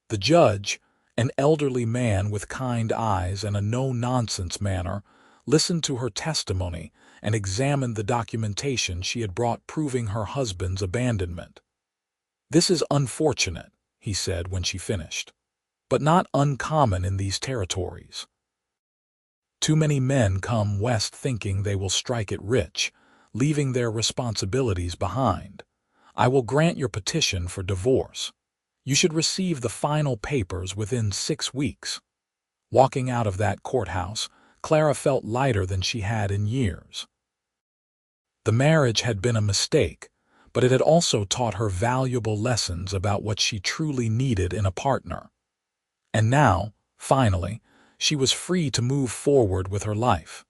The judge, an elderly man with kind eyes and a no-nonsense manner, listened to her testimony and examined the documentation she had brought proving her husband's abandonment. "This is unfortunate," he said when she finished, "but not uncommon in these territories. Too many men come west thinking they will strike it rich, leaving their responsibilities behind. I will grant your petition for divorce. You should receive the final papers within 6 weeks." Walking out of that courthouse, Clara felt lighter than she had in years. The marriage had been a mistake, but it had also taught her valuable lessons about what she truly needed in a partner. And now, finally, she was free to move forward with her life.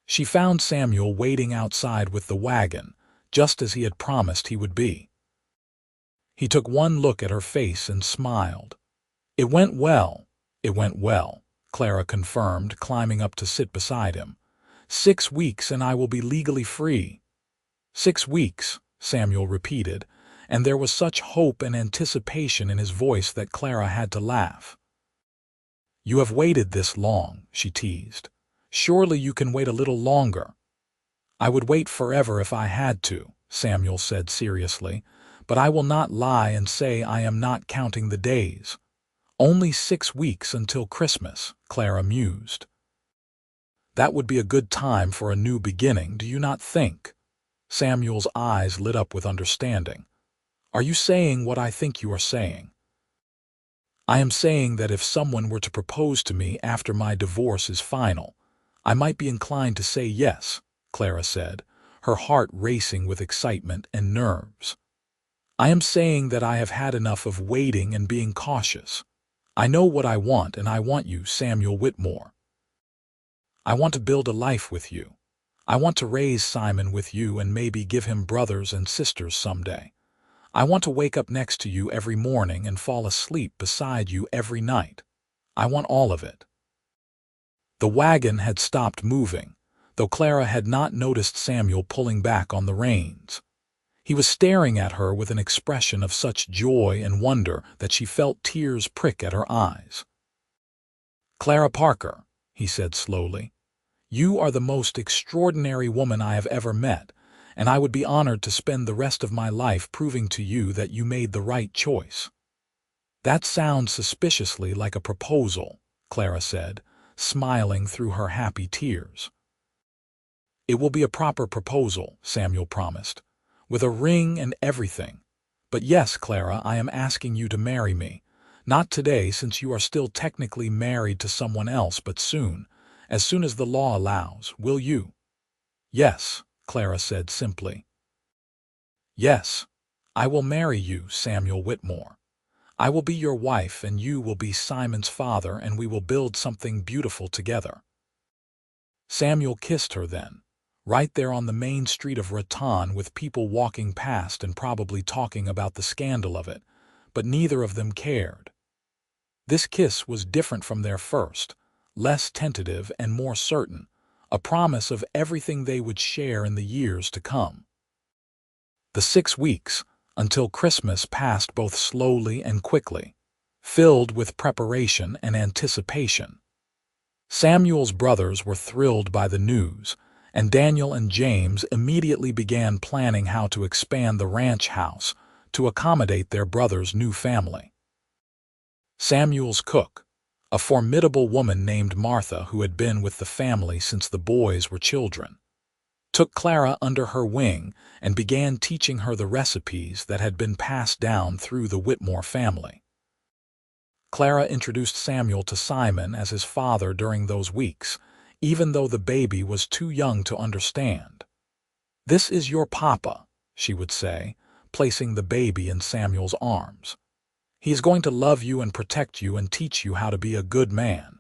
She found Samuel waiting outside with the wagon, just as he had promised he would be. He took one look at her face and smiled. "It went well, Clara confirmed, climbing up to sit beside him. 6 weeks and I will be legally free." 6 weeks, Samuel repeated, and there was such hope and anticipation in his voice that Clara had to laugh. "You have waited this long," she teased. "Surely you can wait a little longer." "I would wait forever if I had to," Samuel said seriously, "but I will not lie and say I am not counting the days." "Only 6 weeks until Christmas," Clara mused. "That would be a good time for a new beginning, do you not think?" Samuel's eyes lit up with understanding. "Are you saying what I think you are saying?" "I am saying that if someone were to propose to me after my divorce is final, I might be inclined to say yes," Clara said, her heart racing with excitement and nerves. "I am saying that I have had enough of waiting and being cautious. I know what I want, and I want you, Samuel Whitmore. I want to build a life with you. I want to raise Simon with you and maybe give him brothers and sisters someday. I want to wake up next to you every morning and fall asleep beside you every night. I want all of it." The wagon had stopped moving, though Clara had not noticed Samuel pulling back on the reins. He was staring at her with an expression of such joy and wonder that she felt tears prick at her eyes. "Clara Parker," he said slowly, "you are the most extraordinary woman I have ever met, and I would be honored to spend the rest of my life proving to you that you made the right choice." That sounds suspiciously like a proposal, Clara said, smiling through her happy tears. It will be a proper proposal, Samuel promised, with a ring and everything. But yes, Clara, I am asking you to marry me. Not today, since you are still technically married to someone else, but soon, as soon as the law allows. Will you? Yes, Clara said simply. Yes, I will marry you, Samuel Whitmore. I will be your wife and you will be Simon's father, and we will build something beautiful together. Samuel kissed her then, right there on the main street of Raton, with people walking past and probably talking about the scandal of it, but neither of them cared. This kiss was different from their first, less tentative and more certain, a promise of everything they would share in the years to come. The 6 weeks, until Christmas, passed both slowly and quickly, filled with preparation and anticipation. Samuel's brothers were thrilled by the news, and Daniel and James immediately began planning how to expand the ranch house to accommodate their brother's new family. Samuel's cook, a formidable woman named Martha who had been with the family since the boys were children, took Clara under her wing and began teaching her the recipes that had been passed down through the Whitmore family. Clara introduced Samuel to Simon as his father during those weeks, even though the baby was too young to understand. "This is your papa," she would say, placing the baby in Samuel's arms. "He is going to love you and protect you and teach you how to be a good man."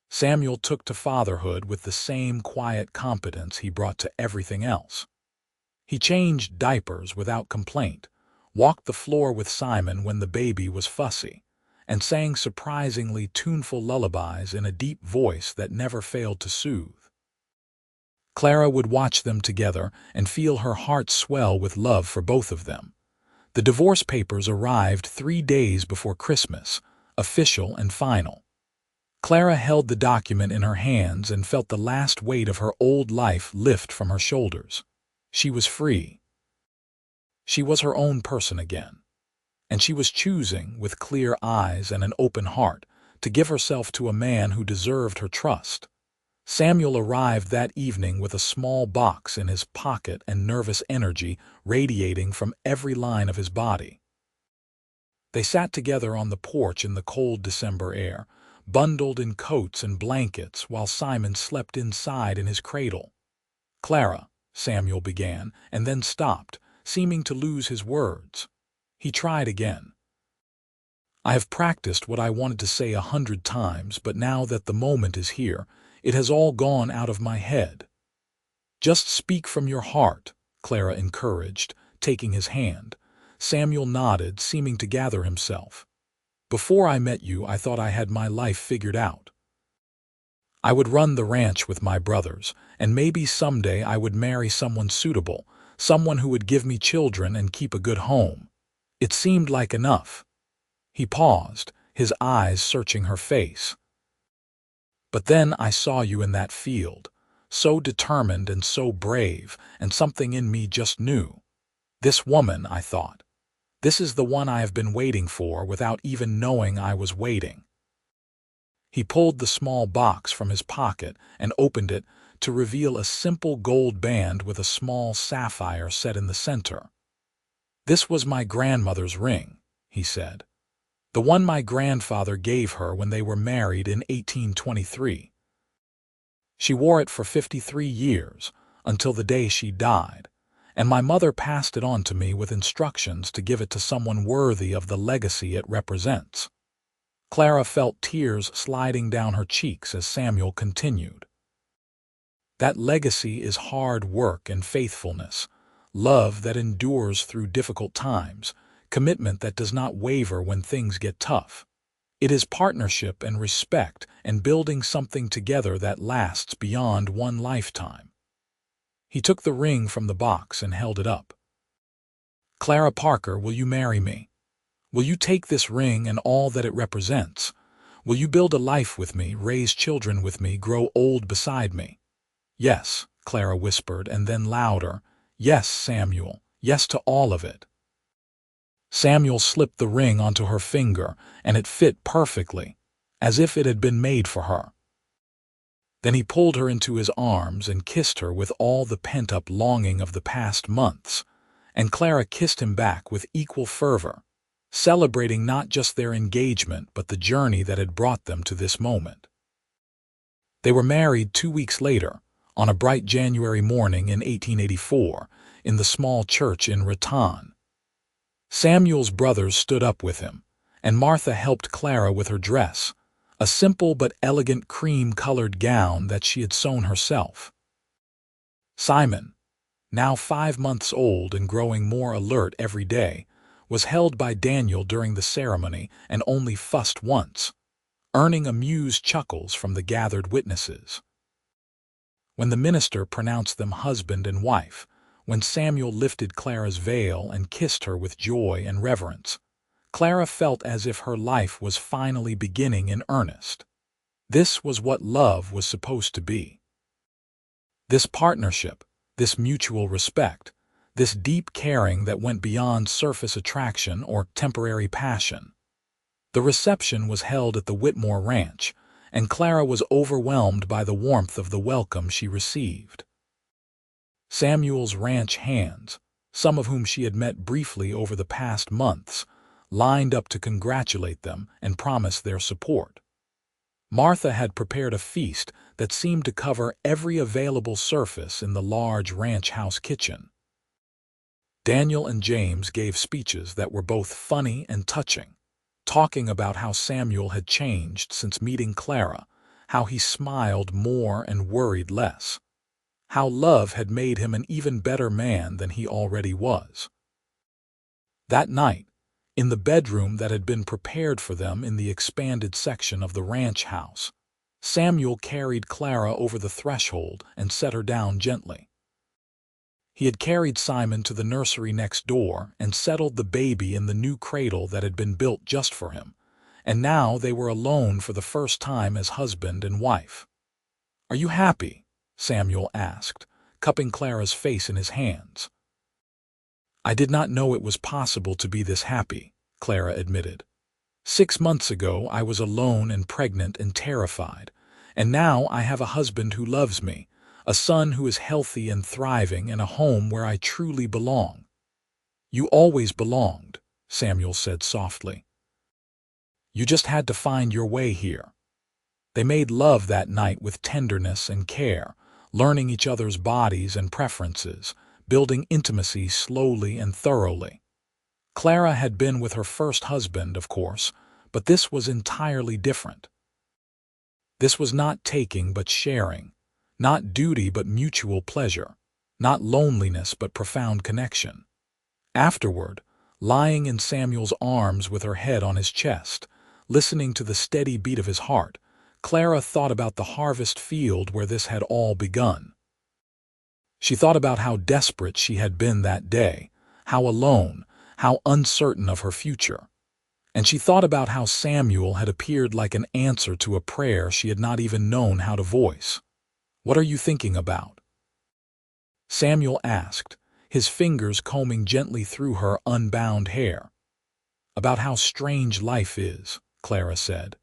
Samuel took to fatherhood with the same quiet competence he brought to everything else. He changed diapers without complaint, walked the floor with Simon when the baby was fussy, and sang surprisingly tuneful lullabies in a deep voice that never failed to soothe. Clara would watch them together and feel her heart swell with love for both of them. The divorce papers arrived 3 days before Christmas, official and final. Clara held the document in her hands and felt the last weight of her old life lift from her shoulders. She was free. She was her own person again, and she was choosing, with clear eyes and an open heart, to give herself to a man who deserved her trust. Samuel arrived that evening with a small box in his pocket and nervous energy radiating from every line of his body. They sat together on the porch in the cold December air, bundled in coats and blankets, while Simon slept inside in his cradle. "Clara," Samuel began, and then stopped, seeming to lose his words. He tried again. "I have practiced what I wanted to say 100 times, but now that the moment is here, it has all gone out of my head." "Just speak from your heart," Clara encouraged, taking his hand. Samuel nodded, seeming to gather himself. "Before I met you, I thought I had my life figured out. I would run the ranch with my brothers, and maybe someday I would marry someone suitable, someone who would give me children and keep a good home. It seemed like enough." He paused, his eyes searching her face. "But then I saw you in that field, so determined and so brave, and something in me just knew. This woman, I thought. This is the one I have been waiting for without even knowing I was waiting." He pulled the small box from his pocket and opened it to reveal a simple gold band with a small sapphire set in the center. "This was my grandmother's ring," he said. "The one my grandfather gave her when they were married in 1823. She wore it for 53 years, until the day she died, and my mother passed it on to me with instructions to give it to someone worthy of the legacy it represents." Clara felt tears sliding down her cheeks as Samuel continued. "That legacy is hard work and faithfulness, love that endures through difficult times, commitment that does not waver when things get tough. It is partnership and respect and building something together that lasts beyond one lifetime." He took the ring from the box and held it up. "Clara Parker, will you marry me? Will you take this ring and all that it represents? Will you build a life with me, raise children with me, grow old beside me?" "Yes," Clara whispered, and then louder, "Yes, Samuel, yes to all of it." Samuel slipped the ring onto her finger, and it fit perfectly, as if it had been made for her. Then he pulled her into his arms and kissed her with all the pent-up longing of the past months, and Clara kissed him back with equal fervor, celebrating not just their engagement but the journey that had brought them to this moment. They were married 2 weeks later, on a bright January morning in 1884, in the small church in Raton. Samuel's brothers stood up with him, and Martha helped Clara with her dress, a simple but elegant cream-colored gown that she had sewn herself. Simon, now 5 months old and growing more alert every day, was held by Daniel during the ceremony and only fussed once, earning amused chuckles from the gathered witnesses. When the minister pronounced them husband and wife, when Samuel lifted Clara's veil and kissed her with joy and reverence, Clara felt as if her life was finally beginning in earnest. This was what love was supposed to be. This partnership, this mutual respect, this deep caring that went beyond surface attraction or temporary passion. The reception was held at the Whitmore Ranch, and Clara was overwhelmed by the warmth of the welcome she received. Samuel's ranch hands, some of whom she had met briefly over the past months, lined up to congratulate them and promise their support. Martha had prepared a feast that seemed to cover every available surface in the large ranch house kitchen. Daniel and James gave speeches that were both funny and touching, talking about how Samuel had changed since meeting Clara, how he smiled more and worried less, how love had made him an even better man than he already was. That night, in the bedroom that had been prepared for them in the expanded section of the ranch house, Samuel carried Clara over the threshold and set her down gently. He had carried Simon to the nursery next door and settled the baby in the new cradle that had been built just for him, and now they were alone for the first time as husband and wife. "Are you happy?" Samuel asked, cupping Clara's face in his hands. "I did not know it was possible to be this happy," Clara admitted. 6 months ago I was alone and pregnant and terrified, and now I have a husband who loves me, a son who is healthy and thriving, and a home where I truly belong." "You always belonged," Samuel said softly. "You just had to find your way here." They made love that night with tenderness and care, learning each other's bodies and preferences, building intimacy slowly and thoroughly. Clara had been with her first husband, of course, but this was entirely different. This was not taking but sharing, not duty but mutual pleasure, not loneliness but profound connection. Afterward, lying in Samuel's arms with her head on his chest, listening to the steady beat of his heart, Clara thought about the harvest field where this had all begun. She thought about how desperate she had been that day, how alone, how uncertain of her future. And she thought about how Samuel had appeared like an answer to a prayer she had not even known how to voice. "What are you thinking about?" Samuel asked, his fingers combing gently through her unbound hair. "About how strange life is," Clara said.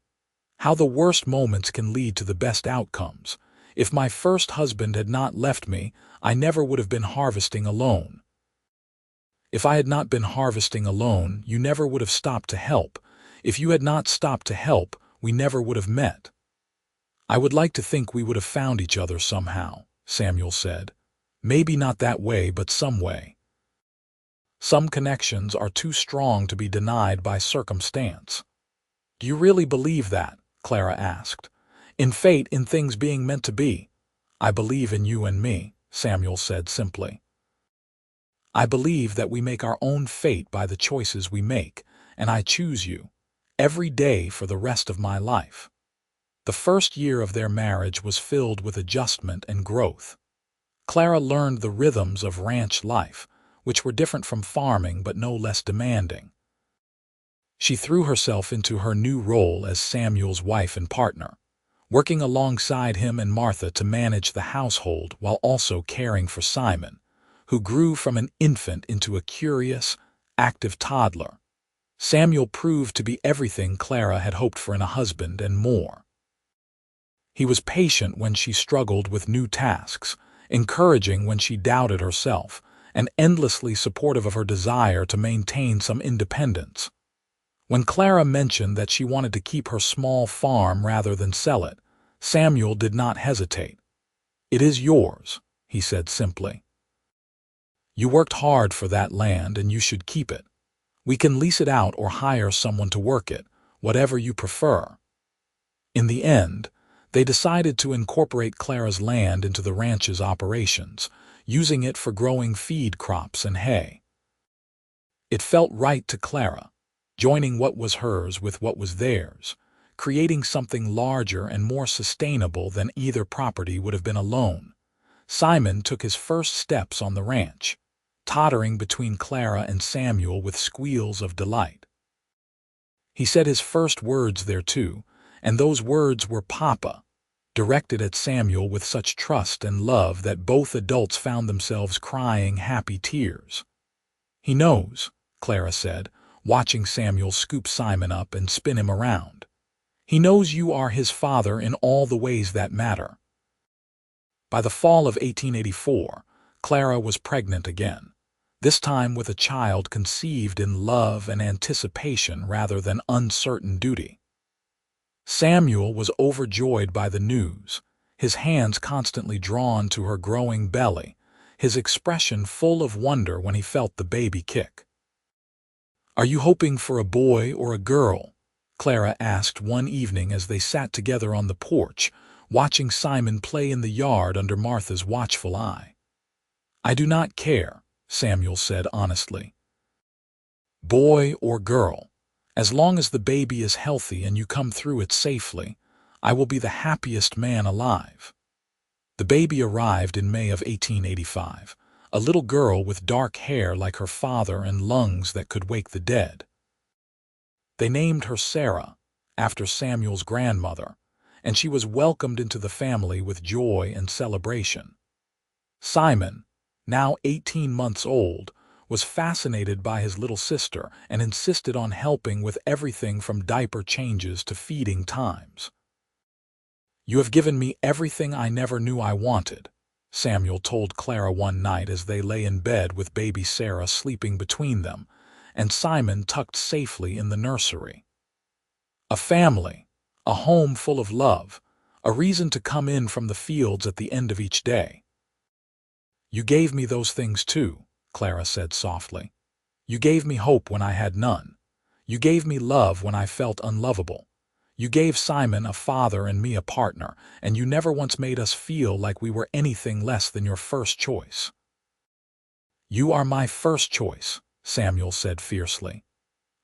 "How the worst moments can lead to the best outcomes. If my first husband had not left me, I never would have been harvesting alone. If I had not been harvesting alone, you never would have stopped to help. If you had not stopped to help, we never would have met. I would like to think we would have found each other somehow," Samuel said. "Maybe not that way, but some way. Some connections are too strong to be denied by circumstance." "Do you really believe that?" Clara asked. "In fate, in things being meant to be?" "I believe in you and me," Samuel said simply. "I believe that we make our own fate by the choices we make, and I choose you, every day for the rest of my life." The first year of their marriage was filled with adjustment and growth. Clara learned the rhythms of ranch life, which were different from farming but no less demanding. She threw herself into her new role as Samuel's wife and partner, working alongside him and Martha to manage the household while also caring for Simon, who grew from an infant into a curious, active toddler. Samuel proved to be everything Clara had hoped for in a husband and more. He was patient when she struggled with new tasks, encouraging when she doubted herself, and endlessly supportive of her desire to maintain some independence. When Clara mentioned that she wanted to keep her small farm rather than sell it, Samuel did not hesitate. "It is yours," he said simply. "You worked hard for that land and you should keep it. We can lease it out or hire someone to work it, whatever you prefer." In the end, they decided to incorporate Clara's land into the ranch's operations, using it for growing feed crops and hay. It felt right to Clara, joining what was hers with what was theirs, creating something larger and more sustainable than either property would have been alone. Simon took his first steps on the ranch, tottering between Clara and Samuel with squeals of delight. He said his first words there too, and those words were "Papa," directed at Samuel with such trust and love that both adults found themselves crying happy tears. "He knows," Clara said, watching Samuel scoop Simon up and spin him around. "He knows you are his father in all the ways that matter." By the fall of 1884, Clara was pregnant again, this time with a child conceived in love and anticipation rather than uncertain duty. Samuel was overjoyed by the news, his hands constantly drawn to her growing belly, his expression full of wonder when he felt the baby kick. "Are you hoping for a boy or a girl?" Clara asked one evening as they sat together on the porch, watching Simon play in the yard under Martha's watchful eye. "I do not care," Samuel said honestly. "Boy or girl, as long as the baby is healthy and you come through it safely, I will be the happiest man alive." The baby arrived in May of 1885, a little girl with dark hair like her father and lungs that could wake the dead. They named her Sarah, after Samuel's grandmother, and she was welcomed into the family with joy and celebration. Simon, now 18 months old, was fascinated by his little sister and insisted on helping with everything from diaper changes to feeding times. "You have given me everything I never knew I wanted," Samuel told Clara one night as they lay in bed with baby Sarah sleeping between them, and Simon tucked safely in the nursery. "A family, a home full of love, a reason to come in from the fields at the end of each day." "You gave me those things too," Clara said softly. "You gave me hope when I had none. You gave me love when I felt unlovable. You gave Simon a father and me a partner, and you never once made us feel like we were anything less than your first choice." "You are my first choice," Samuel said fiercely.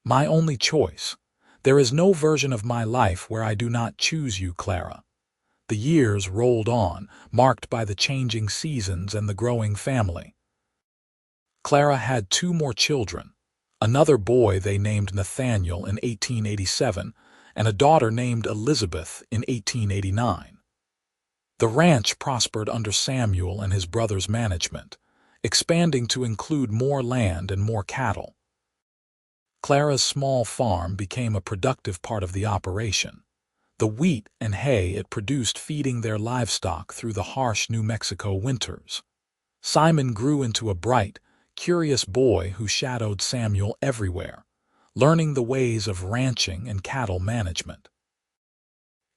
"My only choice. There is no version of my life where I do not choose you, Clara." The years rolled on, marked by the changing seasons and the growing family. Clara had 2 more children, another boy they named Nathaniel in 1887, and a daughter named Elizabeth in 1889. The ranch prospered under Samuel and his brother's management, expanding to include more land and more cattle. Clara's small farm became a productive part of the operation, the wheat and hay it produced feeding their livestock through the harsh New Mexico winters. Simon grew into a bright, curious boy who shadowed Samuel everywhere, learning the ways of ranching and cattle management.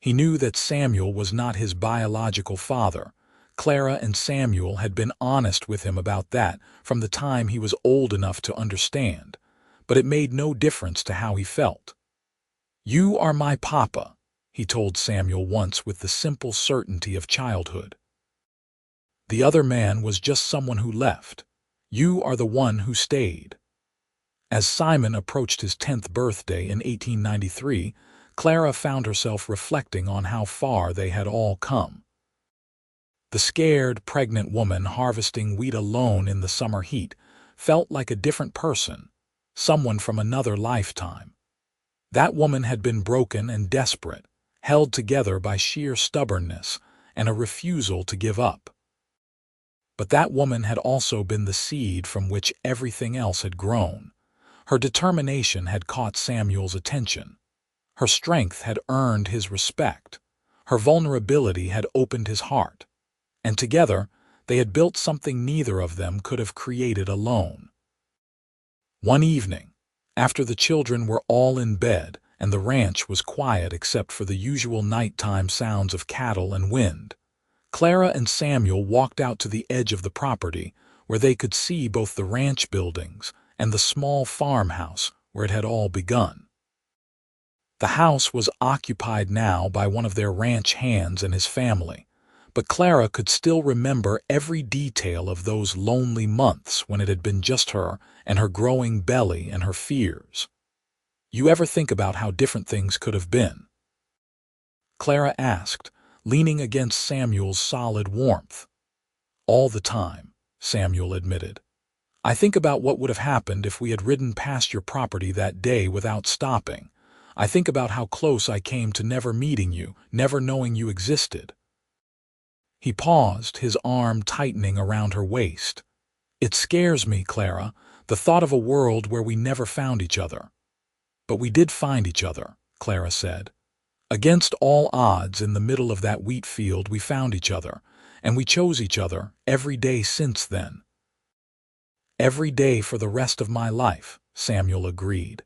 He knew that Samuel was not his biological father. Clara and Samuel had been honest with him about that from the time he was old enough to understand, but it made no difference to how he felt. "You are my papa," he told Samuel once with the simple certainty of childhood. "The other man was just someone who left. You are the one who stayed." As Simon approached his 10th birthday in 1893, Clara found herself reflecting on how far they had all come. The scared, pregnant woman harvesting wheat alone in the summer heat felt like a different person, someone from another lifetime. That woman had been broken and desperate, held together by sheer stubbornness and a refusal to give up. But that woman had also been the seed from which everything else had grown, Her determination had caught Samuel's attention. Her strength had earned his respect. Her vulnerability had opened his heart. And together, they had built something neither of them could have created alone. One evening, after the children were all in bed and the ranch was quiet except for the usual nighttime sounds of cattle and wind, Clara and Samuel walked out to the edge of the property where they could see both the ranch buildings and the small farmhouse where it had all begun. The house was occupied now by one of their ranch hands and his family, but Clara could still remember every detail of those lonely months when it had been just her and her growing belly and her fears. "You ever think about how different things could have been?" Clara asked, leaning against Samuel's solid warmth. "All the time," Samuel admitted. "I think about what would have happened if we had ridden past your property that day without stopping. I think about how close I came to never meeting you, never knowing you existed." He paused, his arm tightening around her waist. "It scares me, Clara, the thought of a world where we never found each other." "But we did find each other," Clara said. "Against all odds, in the middle of that wheat field, we found each other, and we chose each other every day since then." "Every day for the rest of my life," Samuel agreed.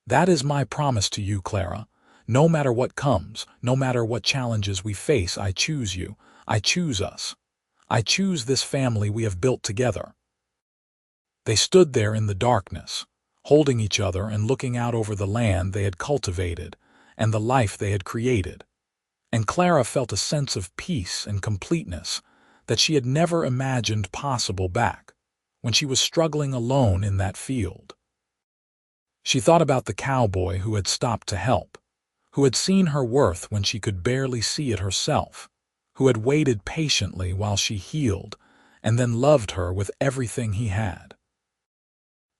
"That is my promise to you, Clara. No matter what comes, no matter what challenges we face, I choose you. I choose us. I choose this family we have built together." They stood there in the darkness, holding each other and looking out over the land they had cultivated and the life they had created. And Clara felt a sense of peace and completeness that she had never imagined possible back when she was struggling alone in that field. She thought about the cowboy who had stopped to help, who had seen her worth when she could barely see it herself, who had waited patiently while she healed and then loved her with everything he had.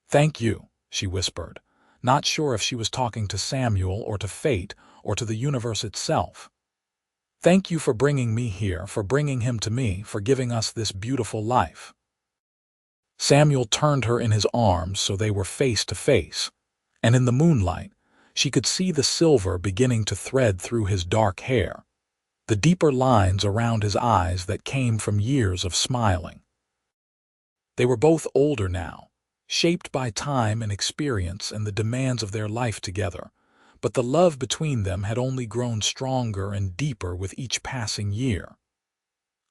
"Thank you," she whispered, not sure if she was talking to Samuel or to fate or to the universe itself. "Thank you for bringing me here, for bringing him to me, for giving us this beautiful life." Samuel turned her in his arms so they were face to face, and in the moonlight she could see the silver beginning to thread through his dark hair, the deeper lines around his eyes that came from years of smiling. They were both older now, shaped by time and experience and the demands of their life together, but the love between them had only grown stronger and deeper with each passing year.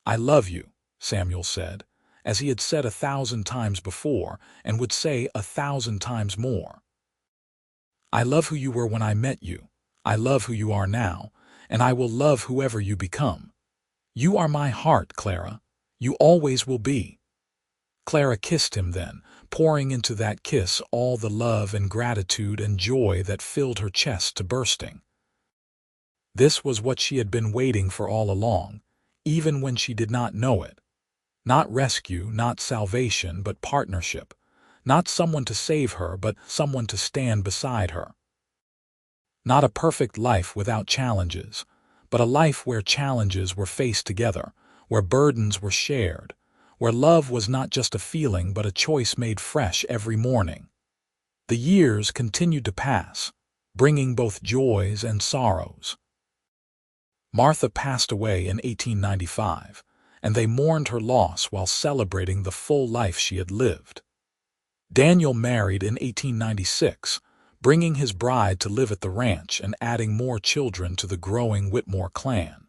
"I love you," Samuel said, as he had said 1,000 times before and would say 1,000 times more. "I love who you were when I met you. I love who you are now, and I will love whoever you become. You are my heart, Clara. You always will be." Clara kissed him then, pouring into that kiss all the love and gratitude and joy that filled her chest to bursting. This was what she had been waiting for all along, even when she did not know it. Not rescue, not salvation, but partnership. Not someone to save her, but someone to stand beside her. Not a perfect life without challenges, but a life where challenges were faced together, where burdens were shared, where love was not just a feeling but a choice made fresh every morning. The years continued to pass, bringing both joys and sorrows. Martha passed away in 1895, and they mourned her loss while celebrating the full life she had lived. Daniel married in 1896, bringing his bride to live at the ranch and adding more children to the growing Whitmore clan.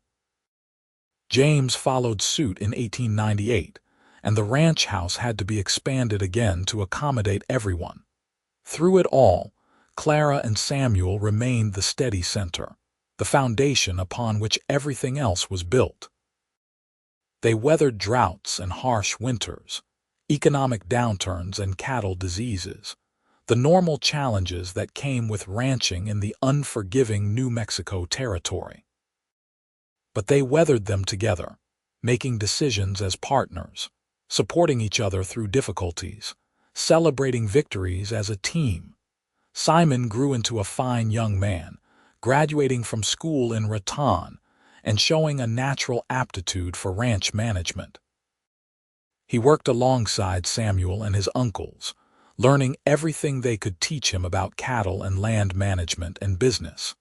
James followed suit in 1898, and the ranch house had to be expanded again to accommodate everyone. Through it all, Clara and Samuel remained the steady center, the foundation upon which everything else was built. They weathered droughts and harsh winters, economic downturns and cattle diseases, the normal challenges that came with ranching in the unforgiving New Mexico territory. But they weathered them together, making decisions as partners, supporting each other through difficulties, celebrating victories as a team. Simon grew into a fine young man, graduating from school in Raton and showing a natural aptitude for ranch management. He worked alongside Samuel and his uncles, learning everything they could teach him about cattle and land management and business.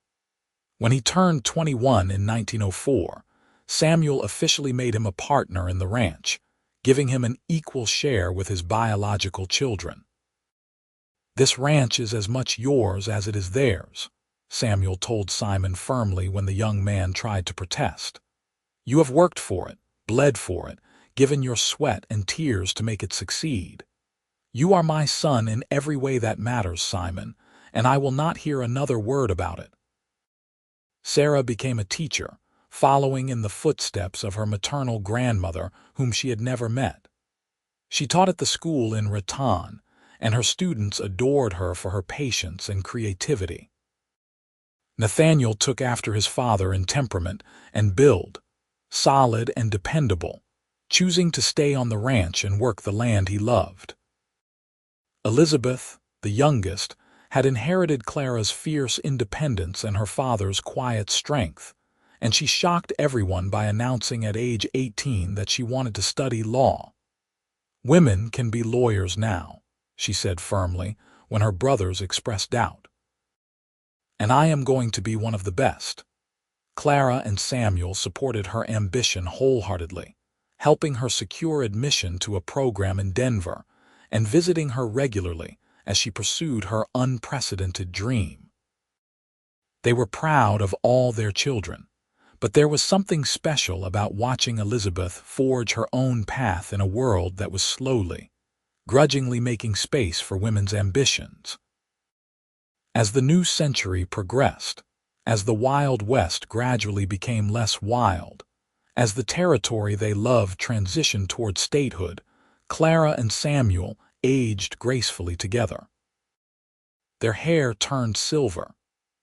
When he turned 21 in 1904, Samuel officially made him a partner in the ranch, giving him an equal share with his biological children. "This ranch is as much yours as it is theirs," Samuel told Simon firmly when the young man tried to protest. "You have worked for it, bled for it, given your sweat and tears to make it succeed. You are my son in every way that matters, Simon, and I will not hear another word about it." Sarah became a teacher, following in the footsteps of her maternal grandmother, whom she had never met. She taught at the school in Raton, and her students adored her for her patience and creativity. Nathaniel took after his father in temperament and build, solid and dependable, choosing to stay on the ranch and work the land he loved. Elizabeth, the youngest, had inherited Clara's fierce independence and her father's quiet strength, and she shocked everyone by announcing at age 18 that she wanted to study law. "Women can be lawyers now," she said firmly when her brothers expressed doubt. "And I am going to be one of the best." Clara and Samuel supported her ambition wholeheartedly, helping her secure admission to a program in Denver and visiting her regularly as she pursued her unprecedented dream. They were proud of all their children, but there was something special about watching Elizabeth forge her own path in a world that was slowly, grudgingly making space for women's ambitions. As the new century progressed, as the Wild West gradually became less wild, as the territory they loved transitioned toward statehood, Clara and Samuel aged gracefully together. Their hair turned silver,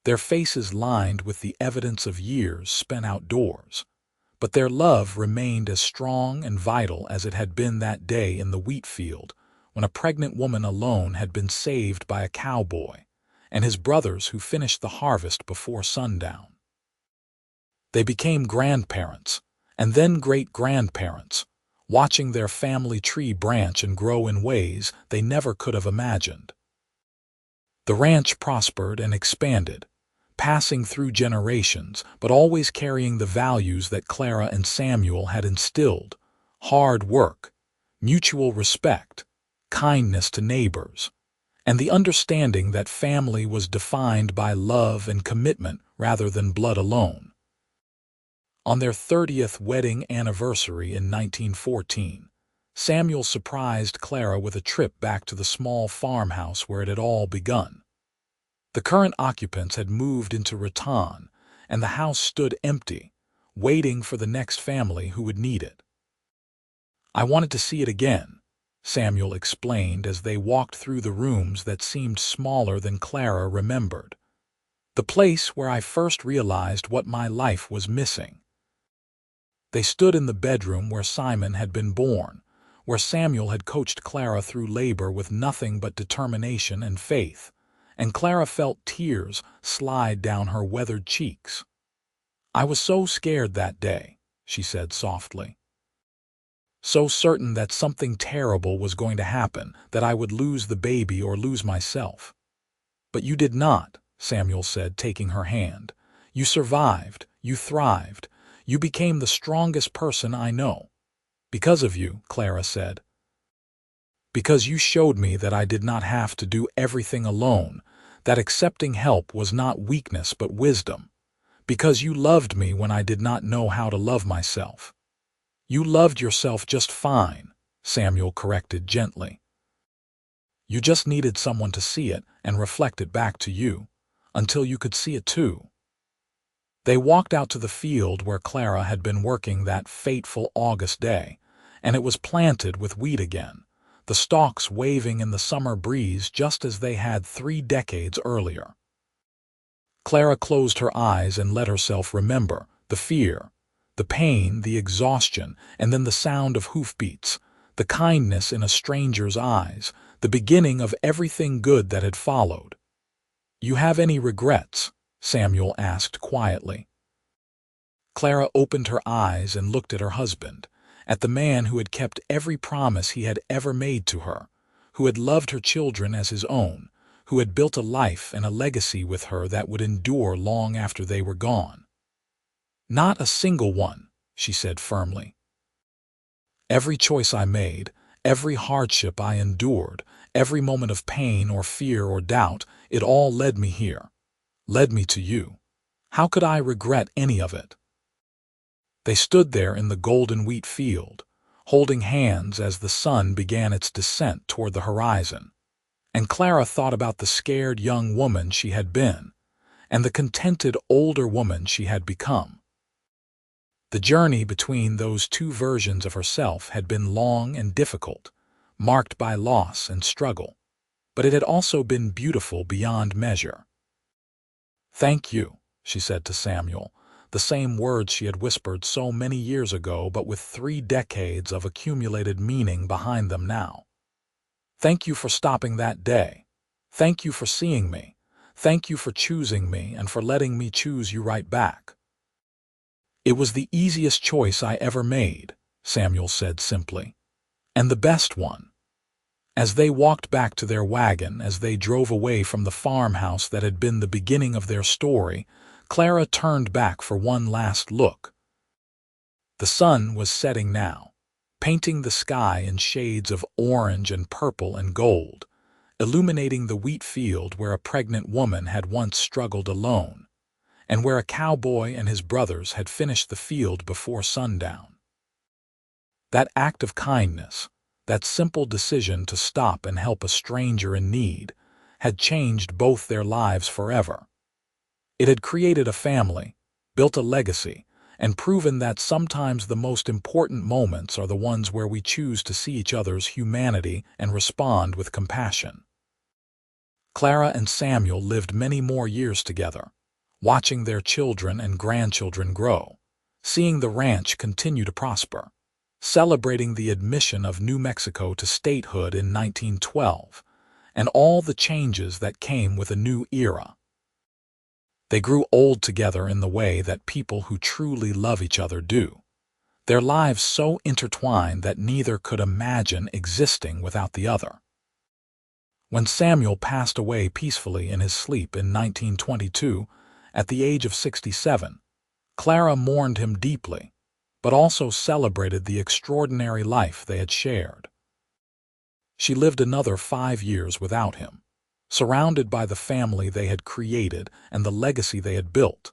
their faces lined with the evidence of years spent outdoors, but their love remained as strong and vital as it had been that day in the wheat field when a pregnant woman alone had been saved by a cowboy and his brothers who finished the harvest before sundown. They became grandparents and then great-grandparents, watching their family tree branch and grow in ways they never could have imagined. The ranch prospered and expanded, passing through generations, but always carrying the values that Clara and Samuel had instilled: hard work, mutual respect, kindness to neighbors, and the understanding that family was defined by love and commitment rather than blood alone. On their 30th wedding anniversary in 1914, Samuel surprised Clara with a trip back to the small farmhouse where it had all begun. The current occupants had moved into Raton, and the house stood empty, waiting for the next family who would need it. "I wanted to see it again," Samuel explained as they walked through the rooms that seemed smaller than Clara remembered. "The place where I first realized what my life was missing." They stood in the bedroom where Simon had been born, where Samuel had coached Clara through labor with nothing but determination and faith, and Clara felt tears slide down her weathered cheeks. "I was so scared that day," she said softly. "So certain that something terrible was going to happen, that I would lose the baby or lose myself." "But you did not," Samuel said, taking her hand. "You survived, you thrived, you became the strongest person I know." "Because of you," Clara said. "Because you showed me that I did not have to do everything alone, that accepting help was not weakness but wisdom. Because you loved me when I did not know how to love myself." "You loved yourself just fine," Samuel corrected gently. "You just needed someone to see it and reflect it back to you, until you could see it too." They walked out to the field where Clara had been working that fateful August day, and it was planted with wheat again, the stalks waving in the summer breeze just as they had 3 decades earlier. Clara closed her eyes and let herself remember the fear, the pain, the exhaustion, and then the sound of hoofbeats, the kindness in a stranger's eyes, the beginning of everything good that had followed. "You have any regrets?" Samuel asked quietly. Clara opened her eyes and looked at her husband, at the man who had kept every promise he had ever made to her, who had loved her children as his own, who had built a life and a legacy with her that would endure long after they were gone. "Not a single one," she said firmly. "Every choice I made, every hardship I endured, every moment of pain or fear or doubt, it all led me here, led me to you. How could I regret any of it?" They stood there in the golden wheat field, holding hands as the sun began its descent toward the horizon. And Clara thought about the scared young woman she had been, and the contented older woman she had become. The journey between those two versions of herself had been long and difficult, marked by loss and struggle, but it had also been beautiful beyond measure. "Thank you," she said to Samuel, the same words she had whispered so many years ago, but with 3 decades of accumulated meaning behind them now. "Thank you for stopping that day. Thank you for seeing me. Thank you for choosing me and for letting me choose you right back." "It was the easiest choice I ever made," Samuel said simply, "and the best one." As they walked back to their wagon, as they drove away from the farmhouse that had been the beginning of their story, Clara turned back for one last look. The sun was setting now, painting the sky in shades of orange and purple and gold, illuminating the wheat field where a pregnant woman had once struggled alone, and where a cowboy and his brothers had finished the field before sundown. That act of kindness, that simple decision to stop and help a stranger in need, had changed both their lives forever. It had created a family, built a legacy, and proven that sometimes the most important moments are the ones where we choose to see each other's humanity and respond with compassion. Clara and Samuel lived many more years together, watching their children and grandchildren grow, seeing the ranch continue to prosper, celebrating the admission of New Mexico to statehood in 1912, and all the changes that came with a new era. They grew old together in the way that people who truly love each other do, their lives so intertwined that neither could imagine existing without the other. When Samuel passed away peacefully in his sleep in 1922, at the age of 67, Clara mourned him deeply, but also celebrated the extraordinary life they had shared. She lived another 5 years without him, surrounded by the family they had created and the legacy they had built,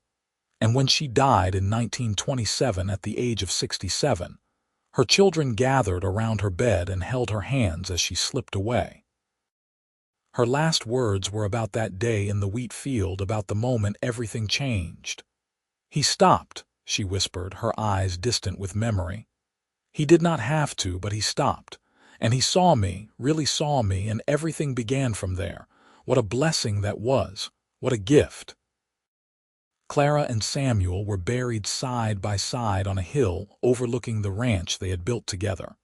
and when she died in 1927 at the age of 67, her children gathered around her bed and held her hands as she slipped away. Her last words were about that day in the wheat field, about the moment everything changed. "He stopped," she whispered, her eyes distant with memory. "He did not have to, but he stopped. And he saw me, really saw me, and everything began from there. What a blessing that was! What a gift!" Clara and Samuel were buried side by side on a hill overlooking the ranch they had built together,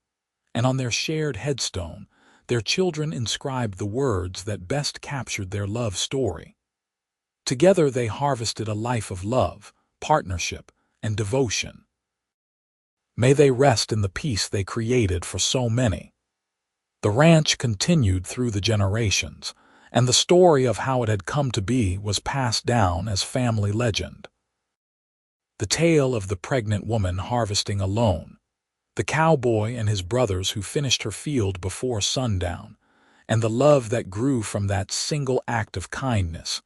and on their shared headstone, their children inscribed the words that best captured their love story. Together they harvested a life of love, partnership, and devotion. May they rest in the peace they created for so many. The ranch continued through the generations, and the story of how it had come to be was passed down as family legend. The tale of the pregnant woman harvesting alone, the cowboy and his brothers who finished her field before sundown, and the love that grew from that single act of kindness,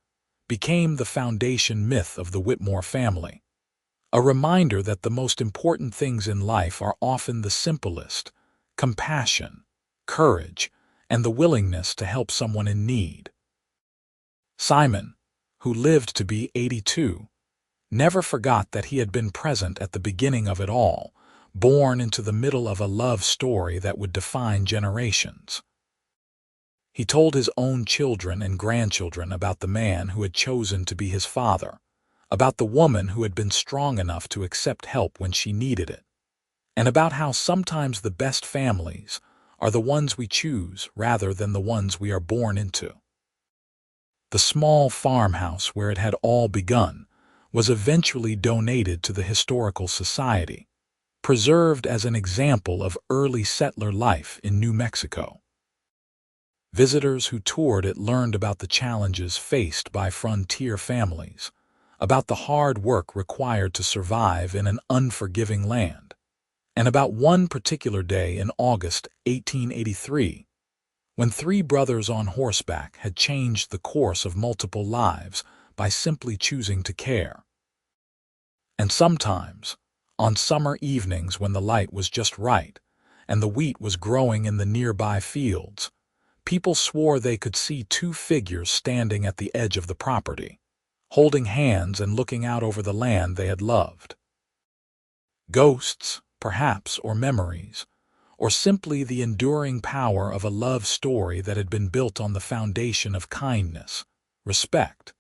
became the foundation myth of the Whitmore family. A reminder that the most important things in life are often the simplest: compassion, courage, and the willingness to help someone in need. Simon, who lived to be 82, never forgot that he had been present at the beginning of it all, born into the middle of a love story that would define generations. He told his own children and grandchildren about the man who had chosen to be his father, about the woman who had been strong enough to accept help when she needed it, and about how sometimes the best families are the ones we choose rather than the ones we are born into. The small farmhouse where it had all begun was eventually donated to the Historical Society, preserved as an example of early settler life in New Mexico. Visitors who toured it learned about the challenges faced by frontier families, about the hard work required to survive in an unforgiving land, and about one particular day in August 1883, when three brothers on horseback had changed the course of multiple lives by simply choosing to care. And sometimes, on summer evenings when the light was just right and the wheat was growing in the nearby fields, people swore they could see two figures standing at the edge of the property, holding hands and looking out over the land they had loved. Ghosts, perhaps, or memories, or simply the enduring power of a love story that had been built on the foundation of kindness, respect,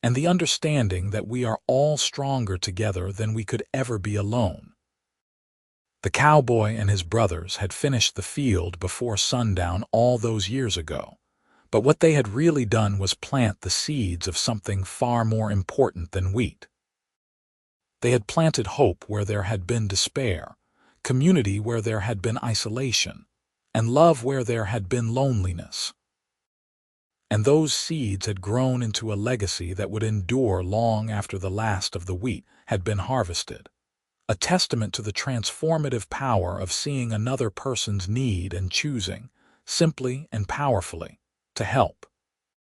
and the understanding that we are all stronger together than we could ever be alone. The cowboy and his brothers had finished the field before sundown all those years ago, but what they had really done was plant the seeds of something far more important than wheat. They had planted hope where there had been despair, community where there had been isolation, and love where there had been loneliness. And those seeds had grown into a legacy that would endure long after the last of the wheat had been harvested, a testament to the transformative power of seeing another person's need and choosing, simply and powerfully, to help.